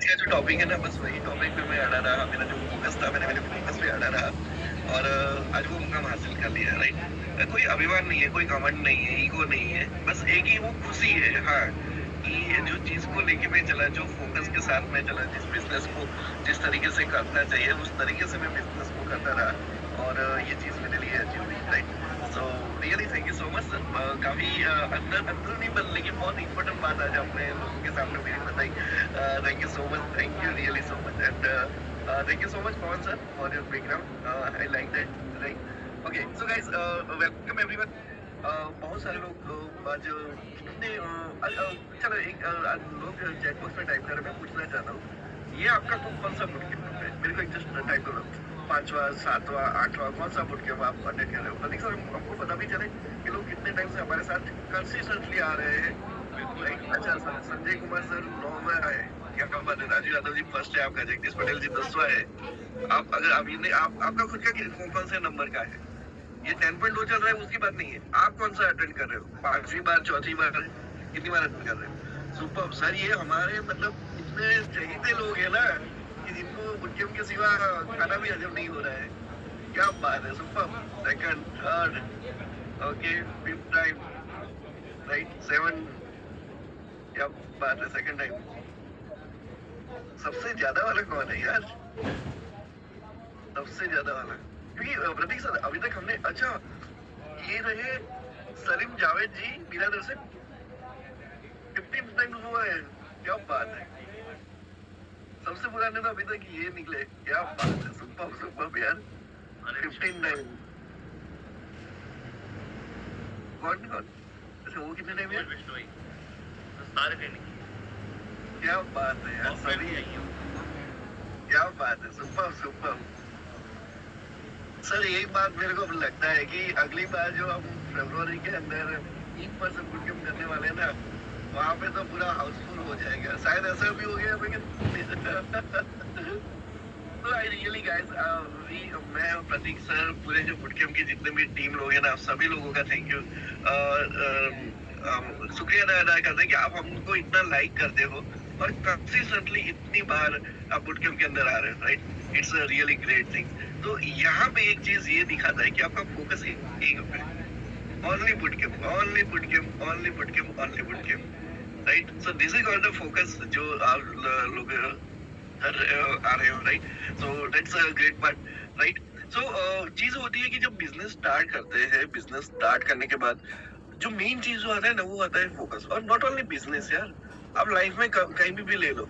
आज का जो टॉपिक है ना, बस वही टॉपिक पे मैं अड़ा रहा। मेरा जो फोकस था, मैंने मेरे फोकस पे अड़ा रहा और आज वो मुकाम हासिल कर लिया, राइट। कोई अभिमान नहीं है, कोई घमंड नहीं है, ईगो नहीं है, बस एक ही वो खुशी है, हाँ, कि ये जो चीज को लेके मैं चला, जो फोकस के साथ मैं चला, जिस बिजनेस को जिस तरीके से करना चाहिए उस तरीके से मैं बिजनेस को करता रहा और ये चीज मेरे लिए अचीव हुई, right. So really thank you so much sir. काफी अंदर अंदर नहीं बन, लेकिन बहुत इंपॉर्टेंट बात आज आपने लोगों के सामने मेरी बताई। Thank you so much, thank you really so much and thank you so much Pawan sir for your background. I like that, right. Okay so guys, welcome everyone. बहुत सारे लोग आज कितने चलो एक आज लोग चैट बॉक्स में टाइप कर रहे हैं। मैं पूछना चाहता हूँ, ये आपका कौन सा बुट कैंप है? मेरे को एक जस्ट टाइप करो, 5वां 7वां 8वां कौन सा बुट कैंप आप अटेंड कर रहे हो? प्रतीक सर, हमको पता भी चले कि लोग कितने टाइम से हमारे साथ कंसिस्टेंटली आ रहे हैं। बिल्कुल अच्छा सर, संजय कुमार सर 9वां है, क्या कम बात है। राजीव यादव जी फर्स्ट है आपका, जगदीश पटेल जी 10वां है। आप अगर अभी नहीं, आपका खुद का कौन से नंबर का है? ये 10.2 चल रहा है, उसकी बात नहीं है। आप कौन सा अटेंड कर रहे हो? 5वीं बार, 4थी बार, कितनी बार अटेंड कर रहे हो? सुपर सर, ये हमारे मतलब इतने चहीते लोग हैं ना कि जिनको बुटकेम के सिवा खाना भी हजम नहीं हो रहा है। क्या बात है, super. Second, third, okay, 5th time, right, 7, क्या बात है, सेकंड टाइम। सबसे ज्यादा वाला कौन है यार? सबसे ज्यादा वाला क्योंकि प्रतीक सर अभी तक हमने, अच्छा ये रहे सलीम जावेद जी मीरादर से 15 टाइम हुआ है। क्या बात है, सबसे पुराने तो अभी तक ये निकले। क्या बात है, सुपर सुपर यार। 15 टाइम। कौन कौन? अच्छा, वो कितने टाइम है? सारे ट्रेनिंग। क्या बात है यार, सभी। क्या बात है, सुपर सुपर। सर एक बात मेरे को लगता है कि अगली बार जो हम फरवरी के अंदर 1% बुटकैंप करने वाले हैं ना, वहाँ पे तो पूरा हाउसफुल हो जाएगा। शायद ऐसा भी हो गया, लेकिन तो आई रियली गाइस, मैं और प्रतीक सर, पूरे जो बुटकैंप की जितने भी टीम लोग हैं ना, सभी लोगों का थैंक यू, शुक्रिया अदा करते हैं कि आप हमको इतना लाइक करते हो और कंसिस्टेंटली इतनी बार आप बुटकैंप के अंदर आ रहे हो, right. It's a really great thing. तो यहाँ पे एक चीज ये दिखाता है कि आपका फोकस एक पे, only bootcamp, only bootcamp, only bootcamp, only bootcamp, right. So this is all the focus जो आप लोग आ रहे हो, right. So that's a great part, right. सो चीज होती है कि जब बिजनेस स्टार्ट करते हैं, बिजनेस स्टार्ट करने के बाद जो मेन चीज जो आता है ना, वो आता है फोकस। और नॉट ओनली बिजनेस यार, आप लाइफ में कहीं भी ले लो।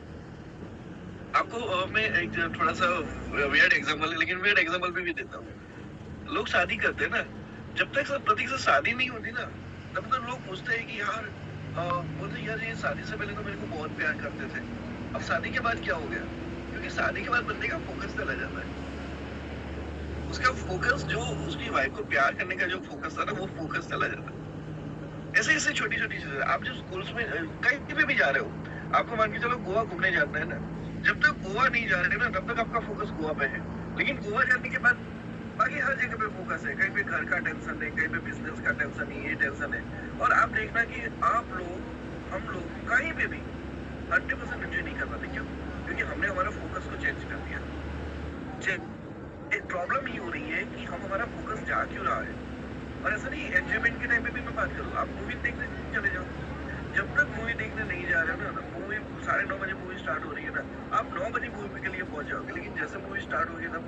आपको मैं एक थोड़ा सा वियर्ड एग्जांपल है, लेकिन वियर्ड एग्जांपल भी देता हूँ। लोग शादी करते हैं ना, जब तक प्रतीक से शादी नहीं होती ना, तब तक लोग पूछते हैं कि यार बोलते यार, ये शादी से पहले तो मेरे को बहुत प्यार करते थे, अब शादी के बाद क्या हो गया? क्योंकि शादी के बाद बंदे का फोकस चला जाता है। उसका फोकस, जो उसकी वाइफ को प्यार करने का जो फोकस था ना, वो फोकस चला जाता है। ऐसे ऐसे छोटी छोटी चीजें। आप जब स्कूल्स में कहीं पे भी जा रहे हो, आपको मान के चलो गोवा घूमने जाना है ना, जब तक गोवा नहीं जा रहे ना, तब तक आपका फोकस गोवा पे है। लेकिन गोवा जाने के बाद बाकी हर जगह पे फोकस है। कहीं पे घर का टेंशन है, कहीं पे बिजनेस का टेंशन है, ये टेंशन है। और आप देखना कि आप लोग, हम लोग कहीं पे भी 100% एंजॉय नहीं कर पाते। क्यों? क्योंकि हमने हमारा फोकस को चेंज कर दिया। प्रॉब्लम ये हो रही है कि हम, हमारा फोकस जा क्यों रहा है। और ऐसा नहीं, एंजॉयमेंट के टाइम पे भी मैं बात करूँ, आप मूवी देखने चले जाओ, जब तक मूवी देखने नहीं जा रहे हो ना, मूवी 9:30 बजे मूवी स्टार्ट हो रही है ना, आप 9 बजे मूवी के लिए पहुंच जाओगे। लेकिन जैसे मूवी स्टार्ट होगी ना,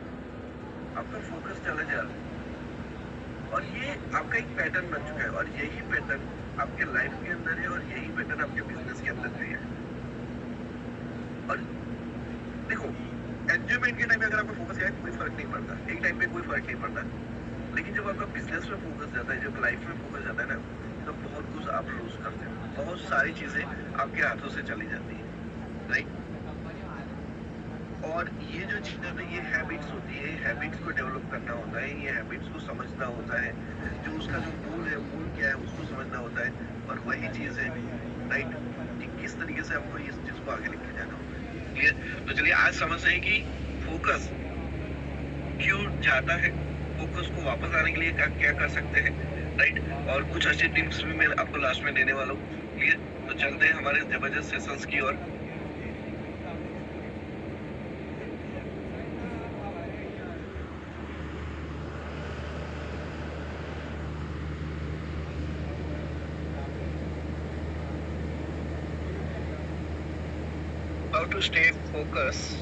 आपका फोकस चला जा रहा है। और ये आपका एक पैटर्न बन चुका है, और यही पैटर्न आपके लाइफ के अंदर है, और यही पैटर्न आपके बिजनेस के अंदर भी है। और देखो, एंजॉयमेंट के टाइम पे अगर आपका फोकस है, कोई फर्क नहीं पड़ता, एक टाइम पे कोई फर्क नहीं पड़ता। लेकिन जब आपका बिजनेस में फोकस जाता है, जब लाइफ में फोकस जाता है ना, तो बहुत कुछ आप लूज करते हो, बहुत सारी चीजें आपके हाथों से चली जाती है, राइट। और ये जो चीजें ना, ये हैबिट्स होती है, हैबिट्स को डेवलप करना होता है, ये हैबिट्स को समझना होता है, जो उसका जो मूल है, मूल क्या है, उसको समझना होता है। और वही चीज है, राइट, कि किस तरीके से हमको इस चीज को आगे लेके जाना होता है। क्लियर? तो चलिए आज समझते हैं कि फोकस क्यों जाता है, फोकस को वापस आने के लिए क्या कर सकते हैं, राइट। और कुछ अच्छे टिप्स भी मैं आपको लास्ट में देने वाला हूँ। क्लियर? तो चलते हैं हमारे जबरदस्त सेशंस की ओर। how to stay focused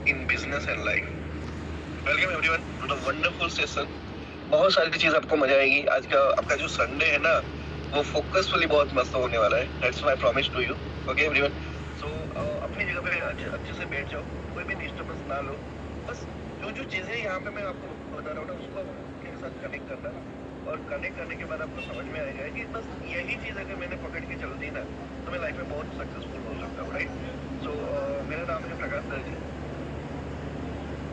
in business and life. Welcome everyone to the wonderful session. बहुत सारी चीज आपको मजा आएगी. आज का आपका जो संडे है ना वो फोकसफुली बहुत मस्त होने वाला है. That's my promise to you. Okay everyone. So अपनी जगह पे अच्छे से बैठ जाओ. कोई भी डिस्टर्बेंस ना लो. बस जो चीजें यहाँ पे मैं आपको बता रहा हूँ ना उसको मेरे साथ कनेक्ट करना और कनेक्ट करने के बाद आपको समझ में आएगा कि बस यही चीज अगर मैंने पकड़ के चल दी ना तो मैं लाइफ में बहुत सक्सेसफुल हो सकता हूँ. राइट. सो मेरा नाम है प्रकाश दर्जी.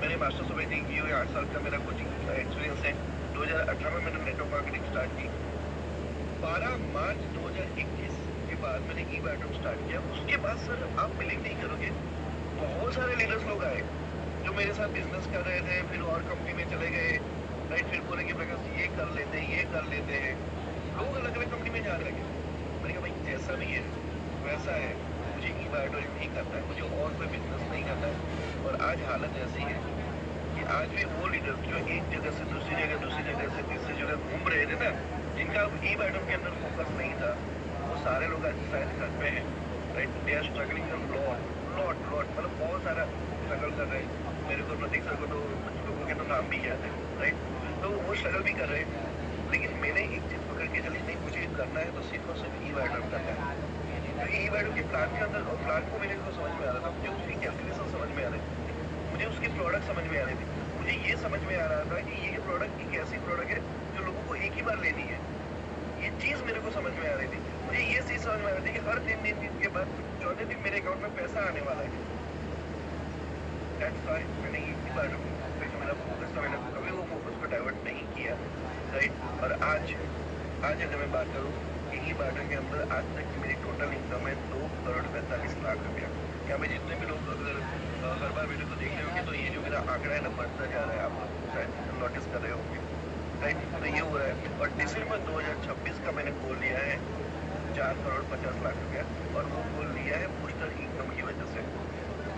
मैंने मास्टर्स ऑफ एडिटिंग की हुई 8 साल का मेरा कोचिंग एक्सपीरियंस है. 2018 में मैंने नेटवर्क मार्केटिंग स्टार्ट की. 12 मार्च 2021 के बाद मैंने ई बैटम स्टार्ट किया. उसके बाद सर आप बिलीव नहीं करोगे बहुत सारे लीडर्स लोग आए जो मेरे साथ बिजनेस कर रहे थे फिर और कंपनी में चले गए. राइट. फिर बोले कि प्रकाश ये कर लेते हैं. लोग अलग अलग कंपनी में जा रहे हैं. मैंने कहा भाई जैसा भी है वैसा है. मुझे ई बैटम नहीं करना है. मुझे और कोई बिजनेस नहीं करना है. और आज हालत ऐसी है कि आज भी वो लीडर जो एक जगह से दूसरी जगह से तीसरी जगह घूम रहे थे ना जिनका ई बैटम के अंदर फोकस नहीं था वो सारे लोग आज शायद घर पे हैं. Right. They are struggling lot मतलब बहुत सारा स्ट्रगल कर रहे हैं. मेरे को प्रतीक सर को तो कुछ लोगों के तो नाम भी याद है. राइट. तो वो स्ट्रगल भी कर रहे हैं. लेकिन मैंने एक चीज पकड़ के चली नहीं मुझे करना है तो सिर्फ और सिर्फ ई बैटम करना है. क्योंकि ई बैटम के प्लान के अंदर और प्लान को मेरे को समझ में आ रहा था. मुझे उसकी कैलकुलेशन समझ में आ रही थी. मुझे उसकी प्रोडक्ट समझ में आ रही थी. मुझे ये समझ में आ रहा था कि ये प्रोडक्ट एक ऐसी प्रोडक्ट है जो लोगों को एक ही बार लेनी है. ये चीज मेरे को समझ में आ रही थी. मुझे ये चीज समझ में आ रही थी कि हर 3 दिन के बाद चौथे दिन मेरे अकाउंट में पैसा आने वाला है. That's why मैंने ई बैटम पे जो मेरा फोकस था मैंने कभी वो फोकस को डाइवर्ट नहीं किया. राइट. और आज अगर मैं बात करूँ कि ई बैटम के अंदर आज तक की मेरी टोटल इनकम है 2,45,00,000 रुपया. यहाँ पे जितने भी लोग अगर हर बार वीडियो को देख रहे होंगे तो ये जो मेरा आंकड़ा है ना बढ़ता जा रहा है. आप लोग शायद नोटिस कर रहे होंगे. राइट. तो ये हो रहा है. और दिसंबर 2026 का मैंने गोल लिया है 4,50,00,000 रुपया. और वो गोल लिया है बूस्टर इनकम की वजह से.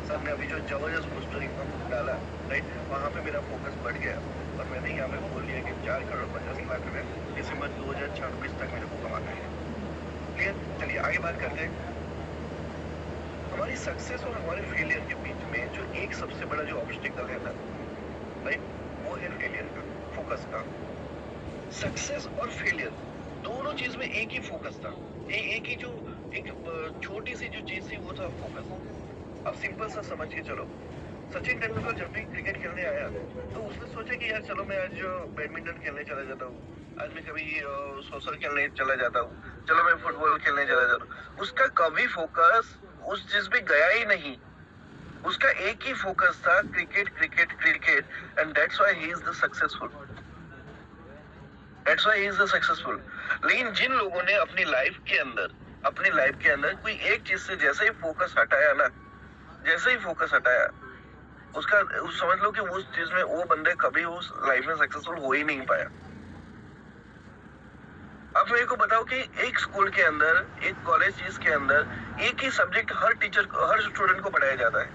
सर ने अभी जो जबरदस्त बूस्टर इनकम डाला. राइट. वहाँ पे मेरा फोकस बढ़ गया और मैंने यहाँ पे बोल लिया कि 4,50,00,000 रुपये दिसंबर 2026 तक मेरे को कमाना है. क्लियर. चलिए आगे बात करते हैं. हमारी सक्सेस और हमारे फेलियर के बीच में जो एक सबसे बड़ा जो ऑब्स्टिकल है ना राइट वो है फेलियर का फोकस का. सक्सेस और फेलियर दोनों चीज में एक ही फोकस था. एक ही जो एक छोटी सी जो चीज थी वो था फोकस. अब सिंपल सा समझ के चलो. सचिन तेंदुलकर जब भी क्रिकेट खेलने आया तो उसने सोचा कि यार चलो मैं आज बैडमिंटन खेलने चला जाता हूँ. आज मैं कभी सोशल खेलने चला जाता हूँ. चलो मैं फुटबॉल खेलने चला जाता हूँ. उसका कभी फोकस उस चीज पे गया ही नहीं. उसका एक ही फोकस था cricket and that's why he is the successful. लेकिन जिन लोगों ने अपनी लाइफ के अंदर कोई एक चीज से जैसे ही फोकस हटाया उसका समझ लो कि उस चीज में वो बंदे कभी उस लाइफ में सक्सेसफुल हो ही नहीं पाया. अब मेरे को बताओ कि एक स्कूल के अंदर एक कॉलेज के अंदर एक ही सब्जेक्ट हर स्टूडेंट को पढ़ाया जाता है.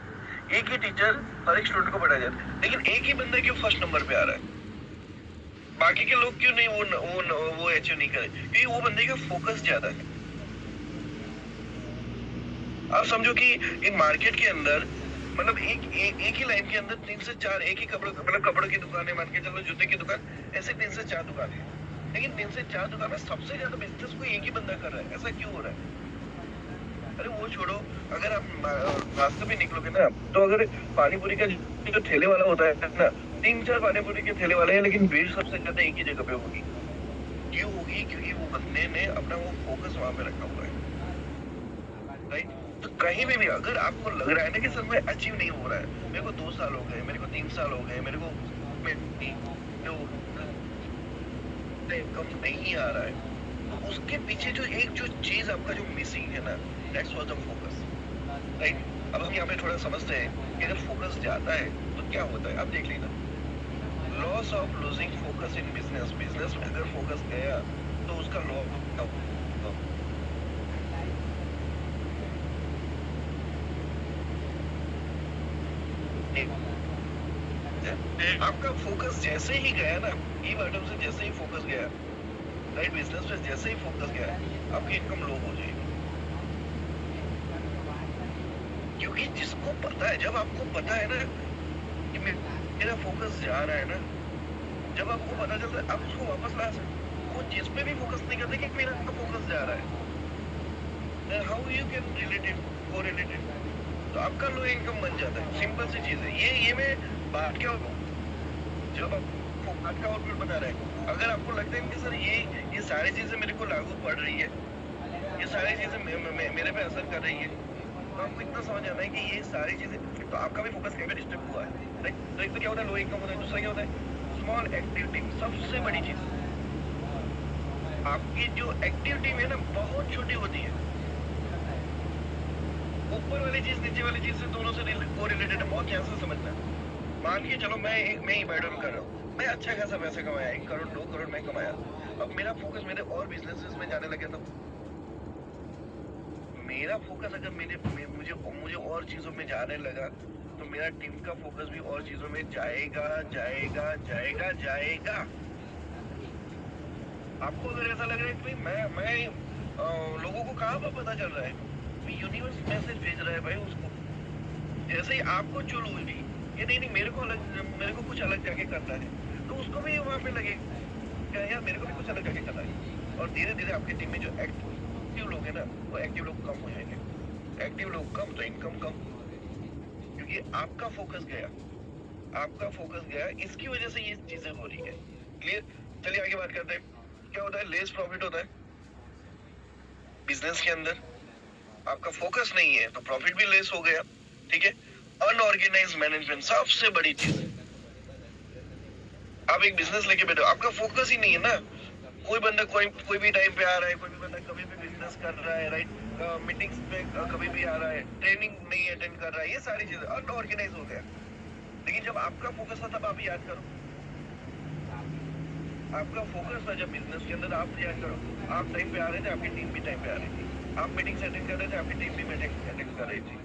एक ही टीचर हर एक स्टूडेंट को पढ़ाया जाता है. लेकिन एक ही बंदा क्यों फर्स्ट नंबर पे आ रहा है. बाकी के लोग क्यों नहीं वो अचीव नहीं करे. क्योंकि वो बंदे का फोकस ज्यादा है. आप समझो कि एक मार्केट के अंदर मतलब एक ही लाइन के अंदर 3 से 4 एक ही कपड़ों की दुकानें मान के चलो जूते की दुकान ऐसे 3 से 4 दुकानें. लेकिन 3 से 4 दुकान में सबसे ज्यादा बिजनेस कोई एक ही बंदा कर रहा है. ऐसा क्यों हो रहा है. अरे वो छोड़ो. अगर आप रास्ते में निकलोगे ना तो अगर पानीपुरी का जो ठेले वाला होता है ना 3-4 पानीपुरी के ठेले वाले हैं लेकिन भीड़ सबसे ज्यादा एक ही जगह पे होगी. क्यों होगी. क्योंकि वो बंदे ने अपना वो फोकस वहां पे रखा हुआ है. राइट. तो कहीं भी अगर आपको लग रहा है ना कि सर मैं अचीव नहीं हो रहा है. मेरे को 2 साल हो गए. मेरे को 3 साल हो गए. मेरे को इनकम नहीं आ रहा है. तो उसके पीछे जो चीज आपका जो मिसिंग है ना that's what the focus. Right. अब हम यहाँ पे थोड़ा समझते हैं कि अगर फोकस जाता है तो क्या होता है. आप देख लेना. Loss of losing focus in business में अगर फोकस गया तो उसका लॉस आपका फोकस जैसे ही गया ना ई बैटम से जैसे ही फोकस गया राइट बिजनेस पे जैसे ही फोकस गया आपकी इनकम लो हो जाएगी. क्योंकि जिसको पता है, जब आपको पता है ना कि मेरा फोकस जा रहा है ना, जब आपको पता चलता है आप उसको वापस ला सकते, वो जिस पे भी फोकस नहीं करते कि मेरा फोकस जा रहा है, then how you can relate it, correlate it, तो आपका लो इनकम बन जाता है। सिंपल सी चीज है ये मैं बात क्या जब आपको बात का आउटपुट बता रहा है, अगर आपको लगता है कि सर ये सारी चीजें मेरे को लागू पड़ रही है, ये सारी चीजें मेरे पे असर कर रही है, तो आपको इतना समझ आता है कि ये सारी चीजें, तो आपका भी फोकस कहीं पे डिस्टर्ब हुआ है, राइट। तो एक तो क्या होता है लो इनकम होता है, दूसरा क्या होता है स्मॉल एक्टिविटी। सबसे बड़ी चीज आपकी जो एक्टिविटी है ना बहुत छोटी होती है, ऊपर वाली चीज नीचे वाली चीज से दोनों से कोरिलेटेड है। बहुत ध्यान से समझना। मान के चलो मैं ही बैडर कर रहा हूँ, मैं अच्छा खासा पैसा कमाया, 1 करोड़ 2 करोड़ मैं कमाया, अब मेरा फोकस मेरे और बिजनेसेस में जाने लगे, तो मेरा फोकस अगर मुझे और चीजों में जाने लगा, तो मेरा टीम का फोकस भी और चीजों में जाएगा जाएगा जाएगा जाएगा। आपको अगर ऐसा लग रहा है कि मैं लोगों को कहाँ पर पता चल रहा है, यूनिवर्स मैसेज भेज रहा है भाई उसको, जैसे ही आपको चुल हुई ये नहीं मेरे को कुछ अलग जाके करना है, तो उसको भी वहाँ पे लगे यार मेरे को भी कुछ अलग जाके करना है। और धीरे धीरे आपकी टीम में जो एक्टिव लोग हैं ना, वो एक्टिव लोग कम हो जाएंगे, एक्टिव लोग कम तो इनकम कम, क्योंकि आपका फोकस गया, इसकी वजह से ये चीजें हो रही है। क्लियर? चलिए आगे बात करते हैं। क्या होता है, लेस प्रॉफिट होता है बिजनेस के अंदर, आपका फोकस नहीं है तो प्रॉफिट भी लेस हो गया, ठीक है। अनऑर्गेनाइज्ड मैनेजमेंट सबसे बड़ी चीज है। आप एक बिजनेस लेके बैठे हो, आपका फोकस ही नहीं है ना, कोई बंदा कोई भी टाइम पे आ रहा है, कोई भी बंदा कभी भी बिजनेस कर रहा है, राइट, मीटिंग्स में कभी भी आ रहा है, ट्रेनिंग नहीं अटेंड कर रहा है, ये सारी चीजें अनऑर्गेनाइज हो गया। लेकिन जब आपका फोकस था तब आप याद करो, आपका फोकस था जब बिजनेस के अंदर, आप याद करो, आप टाइम पे आ रहे थे, आपकी टीम भी टाइम पे आ रही थी, आप मीटिंग अटेंड कर रहे थे, आपकी टीम भी मीटिंग अटेंड कर रही थी।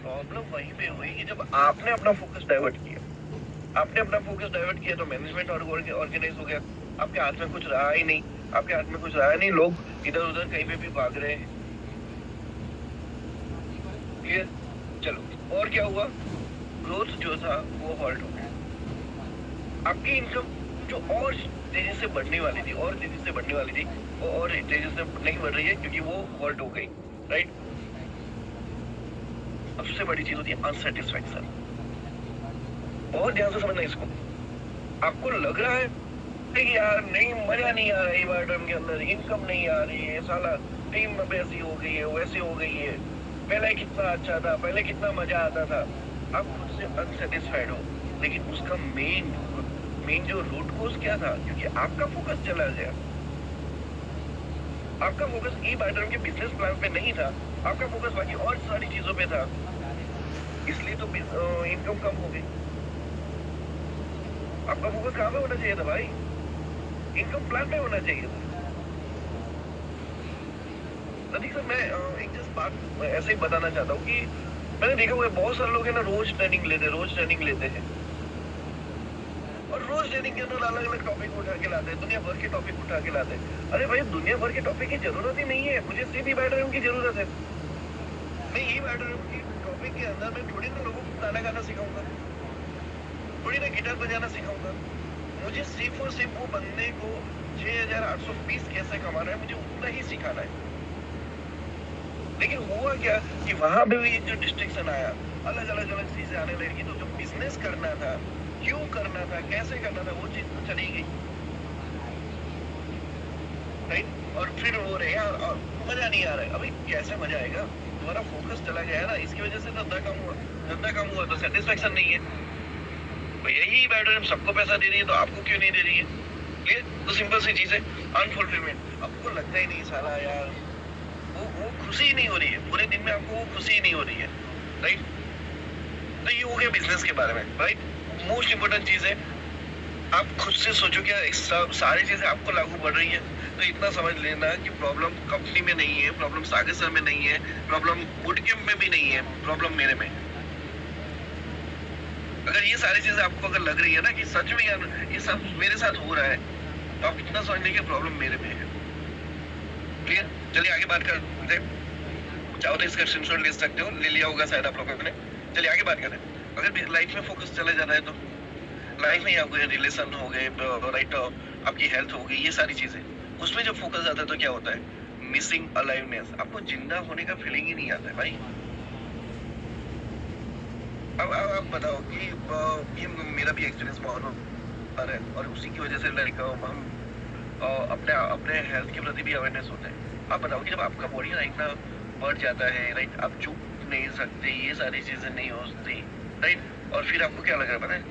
प्रॉब्लम वहीं पे हुई कि जब आपने अपना फोकस डाइवर्ट किया, तो मैनेजमेंट ऑर्गेनाइज हो गया, आपके हाथ में कुछ रहा ही नहीं, लोग इधर उधर कहीं पे भी भाग रहे हैं। क्लियर? चलो, और क्या हुआ, ग्रोथ जो था वो हॉल्ट हो गया, आपकी इनकम जो और तेजी से बढ़ने वाली थी, वो और तेजी से नहीं बढ़ रही है क्योंकि वो हॉल्ट हो गई, राइट। सबसे बड़ी चीज होती है अनसेटिस्फैक्शन। बहुत ध्यान से समझना इसको। आपको लग रहा है कि यार नहीं, मजा नहीं आ रहा है वार्डन के अंदर, इनकम नहीं आ रही है, साला टीम में वैसी हो गई है, वैसी हो गई है, पहले कितना अच्छा था, पहले कितना मजा आता था, आप खुद से अनसेटिस्फाइड हो। लेकिन उसका मेन जो रूट कोज क्या था, क्योंकि आपका फोकस चला गया, आपका फोकस ई बार्टर के बिजनेस प्लान पे नहीं था, आपका फोकस बाकी और सारी चीजों पे था, इसलिए तो इनकम कम हो गई। आपका फोकस कहाँ पे होना चाहिए था भाई, इनकम प्लान पे होना चाहिए था। प्रतीक सर, मैं एक जस्ट बात ऐसे ही बताना चाहता हूँ कि मैंने देखा हुआ है बहुत सारे लोग है ना, रोज ट्रेनिंग लेते हैं और रोज ट्रेनिंग के अंदर अलग अलग टॉपिक उठा के लाते हैं, दुनिया भर के टॉपिक उठा के लाते हैं। अरे भाई, दुनिया भर के टॉपिक की जरूरत ही नहीं है, मुझे सिर्फ ई बैटरम की जरूरत है। मैं ई बैटरम की टॉपिक के अंदर मैं थोड़ी ना लोगों को गाना गाना सिखाऊंगा, थोड़ी ना गिटार बजाना सिखाऊंगा, मुझे सिर्फ और सिर्फ वो बंदे को 6820 कैसे कमाना है, मुझे उतना ही सिखाना है। लेकिन हुआ क्या कि वहां पे भी जो डिस्ट्रिक्शन आया, अलग अलग चीजें आने लगी, तो जो बिजनेस करना था, क्यों करना था, कैसे करना था, वो चीज तो चली गई, राइट। और फिर हो रहे यार और मजा नहीं आ रहा है, अभी कैसे मजा आएगा, तुम्हारा फोकस चला गया है ना, इसकी वजह से धंधा कम हुआ तो सेटिस्फेक्शन नहीं है। तो यही बैटर सबको पैसा दे रही है, तो आपको क्यों नहीं दे रही है? ये तो सिंपल सी चीज है, अनफुलफिलमेंट। आपको लगता ही नहीं साला यार, वो खुशी ही नहीं हो रही है, पूरे दिन में आपको वो खुशी ही नहीं हो रही है, राइट। तो ये हो गया बिजनेस के बारे में, राइट। मोस्ट इंपोर्टेंट चीज है, आप खुद से सोचो क्या सारी चीजें आपको लागू पड़ रही है, तो इतना समझ लेना कि प्रॉब्लम कंपनी में नहीं है, प्रॉब्लम सागर सर में नहीं है, प्रॉब्लम बूटकैंप में भी नहीं है, प्रॉब्लम मेरे में। अगर ये सारी चीजें आपको अगर लग रही है ना कि सच में यार ये सब मेरे साथ हो रहा है, तो आप इतना समझ लें कि प्रॉब्लम मेरे में है। क्लियर? चलिए आगे बात करते हैं। चाहो तो इसका स्क्रीनशॉट ले सकते हो, ले लिया होगा शायद आप लोगों ने। चलिए आगे बात करें। अगर लाइफ में फोकस चला जा रहा है तो लाइफ में आपके रिलेशन हो गए, राइट, आपकी हेल्थ हो गई, ये सारी चीजें, उसमें जब फोकस जाता है तो क्या होता है? मिसिंग अलाइवनेस, आपको जिंदा होने का फीलिंग ही नहीं आता है भाई। अब आप बताओ कि ये मेरा भी एक्सपीरियंस बहुत है और उसी की वजह से लाइक हम अपने अपने हेल्थ के प्रति भी अवेयरनेस होता है। आप बताओ कि जब आपका बॉडी राइट ना बढ़ जाता है, राइट, आप चुप नहीं सकते, ये सारी चीजें नहीं होती, राइट, और फिर आपको क्या लग रहा है पता है?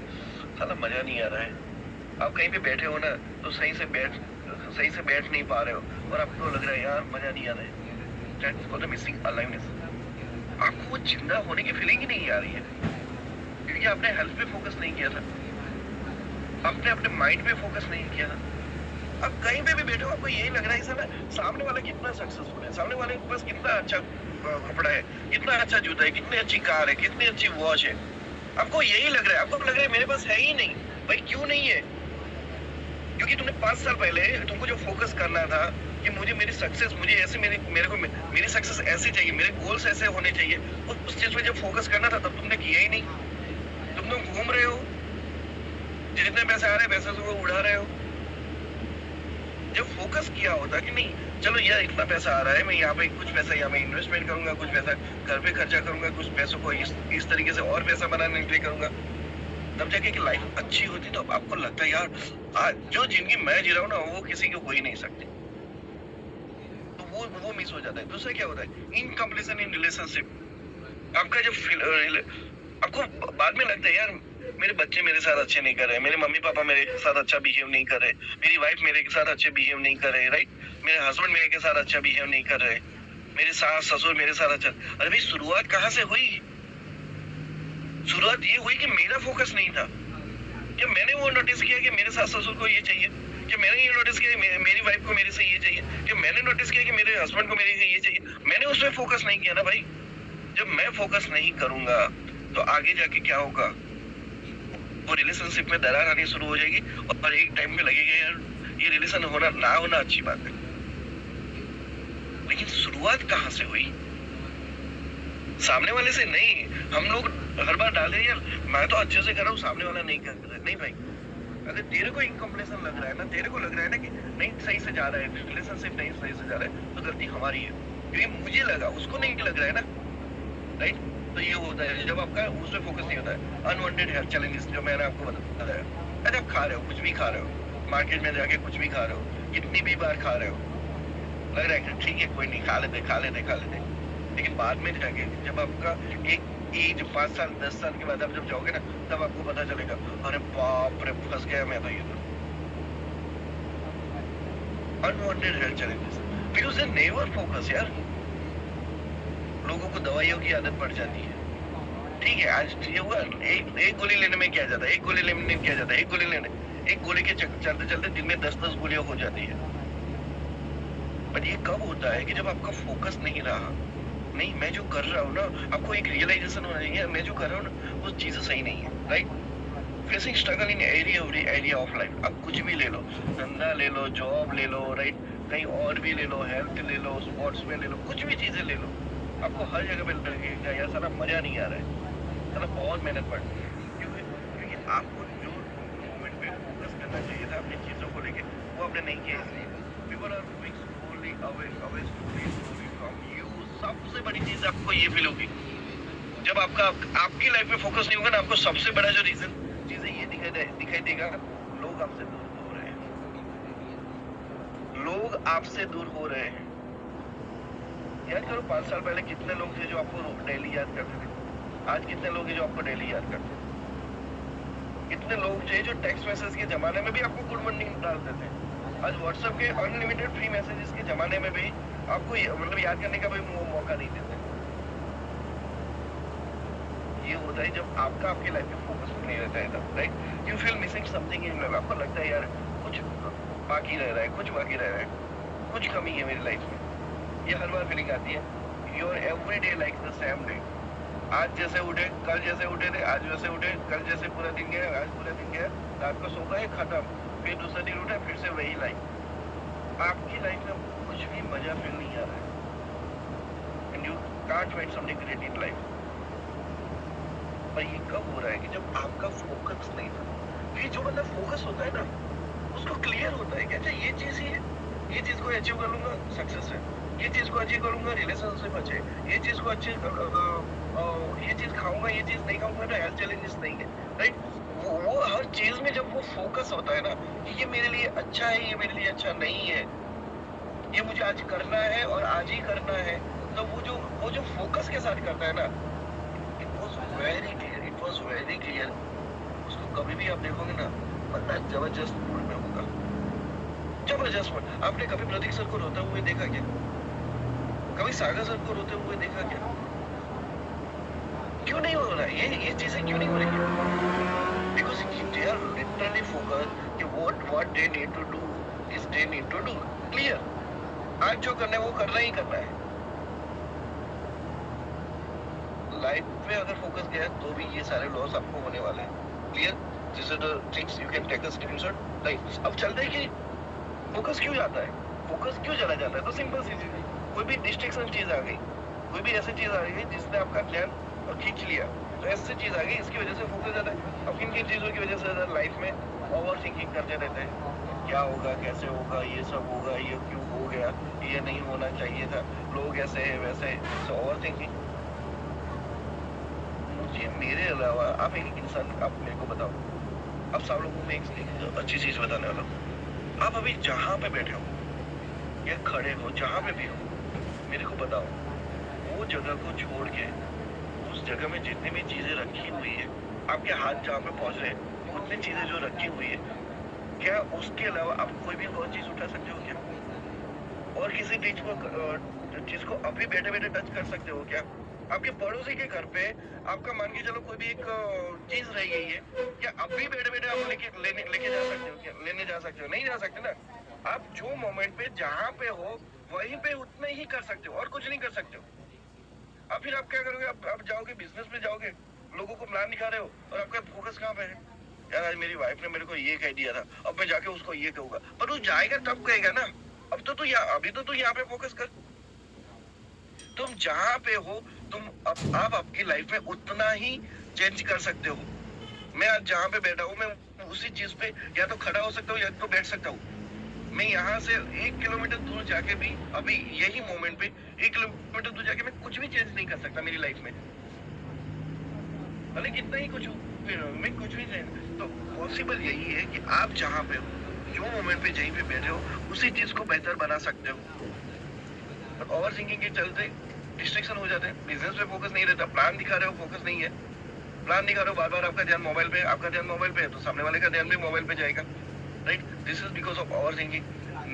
साला मजा नहीं आ रहा है। आप कहीं पे बैठे हो ना तो सही से बैठ नहीं पा रहे हो और आपको लग रहा है यार मजा नहीं आ रहा है। That's called missing aliveness. आपको वो जिंदा होने की फीलिंग ही नहीं आ रही है क्योंकि आपने हेल्थ पे फोकस नहीं किया था, आपने अपने माइंड पे फोकस नहीं किया था। अब कहीं पे भी बैठे हो आपको यही लग रहा है साला सामने वाला कितना सक्सेसफुल है, सामने वाले के पास कितना अच्छा कपड़ा है, कितना अच्छा जूता है, कितनी अच्छी कार है, कितनी अच्छी वॉच है। आपको यही लग रहा है, आपको लग रहा है मेरे पास है ही नहीं। भाई क्यों नहीं है? क्योंकि तुमने 5 साल पहले तुमको जो फोकस करना था कि मुझे मेरी सक्सेस, मुझे ऐसे मेरी सक्सेस ऐसी चाहिए, मेरे गोल्स ऐसे होने चाहिए, उस चीज पे जब फोकस करना था तब तुमने किया ही नहीं। तुम लोग घूम रहे हो, जितने पैसे आ रहे हैं पैसे से वो उड़ा रहे हो। जब फोकस किया होता कि नहीं चलो यार इतना पैसा आ रहा है, मैं यहाँ पे कुछ पैसा यहाँ पे इन्वेस्टमेंट करूंगा, कुछ पैसा घर पे खर्चा करूंगा, कुछ पैसों को इस तरीके से और पैसा बनाने के लिए करूंगा, तब जाके कि लाइफ अच्छी होती। तो आपको लगता है यार आज जो जिंदगी मैं जी रहा हूँ ना वो किसी को हो ही नहीं सकती। तो वो मिस हो जाता है। दूसरा क्या होता है? Incompletion in relationship. आपका जब आपको बाद में लगता है यार मेरे बच्चे मेरे साथ अच्छे नहीं कर रहे, मेरे मम्मी पापा मेरे साथ अच्छा बिहेव नहीं कर रहे, मेरी वाइफ मेरे के साथ अच्छे बिहेव नहीं कर रहे, राइट, मेरे हस्बैंड मेरे के साथ अच्छा बिहेव नहीं कर रहे, मेरे सास ससुर मेरे साथ अच्छा। अरे भाई शुरुआत कहाँ से हुई? शुरुआत ये हुई कि मेरा फोकस नहीं था। कि मैंने वो नोटिस किया कि मेरे सास ससुर को ये चाहिए, कि मैंने ये नोटिस किया कि मेरी वाइफ को मेरे से ये चाहिए, कि मैंने नोटिस किया कि मेरे हस्बैंड को मेरे से ये चाहिए। मैंने उस पर फोकस नहीं किया ना भाई। जब मैं फोकस नहीं करूंगा तो आगे जाके क्या होगा? वो रिलेशनशिप में दरार आनी शुरू हो जाएगी और एक टाइम पे लगेगा यार ये रिलेशन होना ना होना अच्छी बात है। लेकिन शुरुआत कहाँ से हुई? सामने वाले से नहीं। हम लोग हर बार डाल रहे हैं यार मैं तो अच्छे से कर रहा हूँ, सामने वाला नहीं कर रहा। नहीं भाई, अगर तेरे को इनकम्प्लीशन लग रहा है ना, तेरे को लग रहा है ना कि नहीं सही से जा रहा है, रिलेशनशिप नहीं सही से जा रहा है, तो गलती हमारी है। क्योंकि मुझे लगा, उसको नहीं लग रहा है ना, राइट। तो ये होता है जब आपका उस पर फोकस नहीं होता है। अनवांटेड हेल्थ चैलेंजेस जो मैंने आपको बताया, अरे आप खा रहे हो, कुछ भी खा रहे हो, मार्केट में जाके कुछ भी खा रहे हो, कितनी भी बार खा रहे हो, लग रहा है कि ठीक है कोई नहीं, खा लेते, लेकिन बाद में जाके जब आपका एक एज 5 साल 10 साल के बाद आप जब जाओगे ना, तब आपको पता चलेगा अरे बाप रे फंस गया मैं तो। ये तो अनवांटेड हेल्थ चैलेंजेस, फिर उसे नेवर फोकस। यार लोगों को दवाइयों की आदत पड़ जाती है। ठीक है, आज ये हुआ, एक गोली लेने में क्या जाता है, एक गोली लेने एक गोली के चलते चलते दिन में 10-10 गोलियां हो जाती है। पर ये कब होता है कि जब आपका फोकस नहीं रहा। नहीं, मैं जो कर रहा हूँ ना, आपको एक रियलाइजेशन होना चाहिए, मैं जो कर रहा हूँ ना वो चीजें सही नहीं है, right. Facing struggle in area of life. आप कुछ भी ले लो, धंधा ले लो, जॉब ले लो, राइट, कहीं और भी ले लो, हेल्थ ले लो, स्पोर्ट्स में ले लो, कुछ भी चीजें ले लो, आपको हर जगह पे लगेगा यार साला मजा नहीं आ रहा है, साला बहुत मेहनत पड़ती है। क्योंकि आपको जो मोमेंट पे फोकस करना चाहिए था अपनी चीजों को लेके, वो आपने नहीं किया। इसलिए people are moving slowly away from you. सबसे बड़ी चीज आपको ये फील होगी जब आपकी लाइफ में फोकस नहीं होगा ना, आपको सबसे बड़ा जो चीजें ये दिखाई देगा, लोग आपसे दूर हो रहे हैं, लोग आपसे दूर हो रहे हैं। याद करो 5 साल पहले कितने लोग थे जो आपको डेली याद करते थे, आज कितने लोग हैं जो आपको डेली याद करते हैं। कितने लोग थे जो टेक्स्ट मैसेज के जमाने में भी आपको गुड मॉर्निंग डालते थे, आज व्हाट्सएप के अनलिमिटेड फ्री मैसेजेस के जमाने में भी आपको मतलब याद करने का भी मौका नहीं देते। ये होता है जब आपके लाइफ में फोकस नहीं रहता है तब, right. You feel missing something in life. आपको लगता है यार कुछ बाकी रह रहा है, कुछ कमी है मेरी लाइफ में। ये हर बार फीलिंग आती है। Your every day like the same day. आज जैसे उठे, कल जैसे उठे थे, आज वैसे उठे, कल जैसे पूरा दिन गया, आज पूरा दिन गया, रात को सो गए, खत्म, फिर दूसरा दिन उठे, फिर से वही लाइफ। आपकी लाइफ में कुछ भी मजा फील नहीं आ रहा है। And can't find something great in life. पर ये कब हो रहा है कि जब आपका फोकस नहीं था। फिर जो बंदा फोकस होता है ना, उसको क्लियर होता है कि अच्छा ये चीज ही है, ये चीज को अचीव कर लूंगा सक्सेस है, ये चीज को अचीव करूंगा रिलेशनशिप अच्छे, ये चीज को अचीव ये चीज खाऊंगा, ये चीज नहीं खाऊंगा तो हेल्थ चैलेंजेस नहीं है, राइट। वो हर चीज में जब वो फोकस होता है ना कि ये मेरे लिए अच्छा है, ये मेरे लिए अच्छा नहीं है, ये मुझे आज करना है और आज ही करना है, तो वो जो फोकस के साथ करता है ना, it was very clear, it was very clear. उसको कभी भी आप देखोगे ना, बंदा जबरदस्त मूड में होगा, जबरदस्त मूड। आपने कभी प्रतीक सर को रोते हुए देखा क्या? कभी सागर सर को रोते हुए देखा क्या? क्यों नहीं हो रहा है? ये चीजें क्यों नहीं हो रही? Because they are literally focused कि what they need to do is they need to do clear. आज जो करना है वो करना ही करना है। लाइफ में अगर फोकस गया तो भी ये सारे लॉस आपको होने वाले हैं, clear. This are the things you can take a screenshot. Right, अब चलते हैं कि फोकस क्यों जाता है, फोकस क्यों चला जाता है। तो सिंपल सी चीज है, कोई भी डिस्ट्रैक्शन चीज आ गई, कोई भी ऐसी चीज आ गई जिसने आपका ध्यान खींच लिया, तो ऐसी चीज आ गई, इसकी वजह से फोकस जाता है। अब किन किन चीजों की वजह से लाइफ में ओवर थिंकिंग करते रहते हैं, क्या होगा, कैसे होगा, ये सब होगा, ये क्यों हो गया, ये नहीं होना चाहिए था, लोग ऐसे है वैसे है, ओवर थिंकिंग। मुझे मेरे अलावा आप एक इंसान, आप मेरे को बताओ, अब सब लोगों में एक अच्छी चीज बताने वाला हूँ। आप अभी जहाँ पे बैठे हो या खड़े हो, जहाँ पे भी हो, मेरे को बताओ, वो जगह को छोड़ के उस जगह में जितनी भी चीजें रखी हुई है, आपके हाथ जहाँ पे पहुंच रहे हैं, उतनी चीजें जो रखी हुई है, क्या उसके अलावा आप कोई भी और चीज उठा सकते हो क्या? और किसी चीज को अभी बैठे बैठे टच कर सकते हो क्या? आपके पड़ोसी के घर पे आपका मान के चलो कोई भी एक चीज रह गई है, क्या अभी बैठे बैठे आप लेके जा सकते हो क्या? लेने जा सकते हो? नहीं जा सकते ना। आप जो मोमेंट पे जहाँ पे हो वहीं पे उतना ही कर सकते हो और कुछ नहीं कर सकते हो। अब फिर आप क्या करोगे? आप जाओगे बिजनेस में, जाओगे लोगों को प्लान दिखा रहे हो और आपका फोकस कहाँ पे है? यार आज मेरी वाइफ ने मेरे को ये कह दिया था, अब मैं जाके उसको ये कहूंगा। पर वो जाएगा तब कहेगा ना, अब तो तू अभी तो तू यहाँ पे फोकस कर। तुम जहाँ पे हो, तुम आप आपकी लाइफ में उतना ही चेंज कर सकते हो। मैं आज जहाँ पे बैठा हूँ, मैं उसी चीज पे या तो खड़ा हो सकता हूँ या तो बैठ सकता हूँ। मैं यहाँ से 1 किलोमीटर दूर जाके भी अभी यही मोमेंट पे 1 किलोमीटर दूर जाके मैं कुछ भी चेंज नहीं कर सकता मेरी लाइफ में, भले कितना ही कुछ हो, मैं कुछ भी नहीं। तो पॉसिबल यही है कि आप जहाँ पे हो, जो मोमेंट पे जहीं पे बैठे हो, उसी चीज को बेहतर बना सकते हो। ओवर थिंकिंग के चलते डिस्ट्रैक्शन हो जाते हैं, बिजनेस पे फोकस नहीं रहता, प्लान दिखा रहे हो, फोकस नहीं है, प्लान दिखा रहे हो, बार बार आपका ध्यान मोबाइल पे, आपका ध्यान मोबाइल पे है तो सामने वाले का ध्यान भी मोबाइल पे जाएगा, right. This is because of over thinking.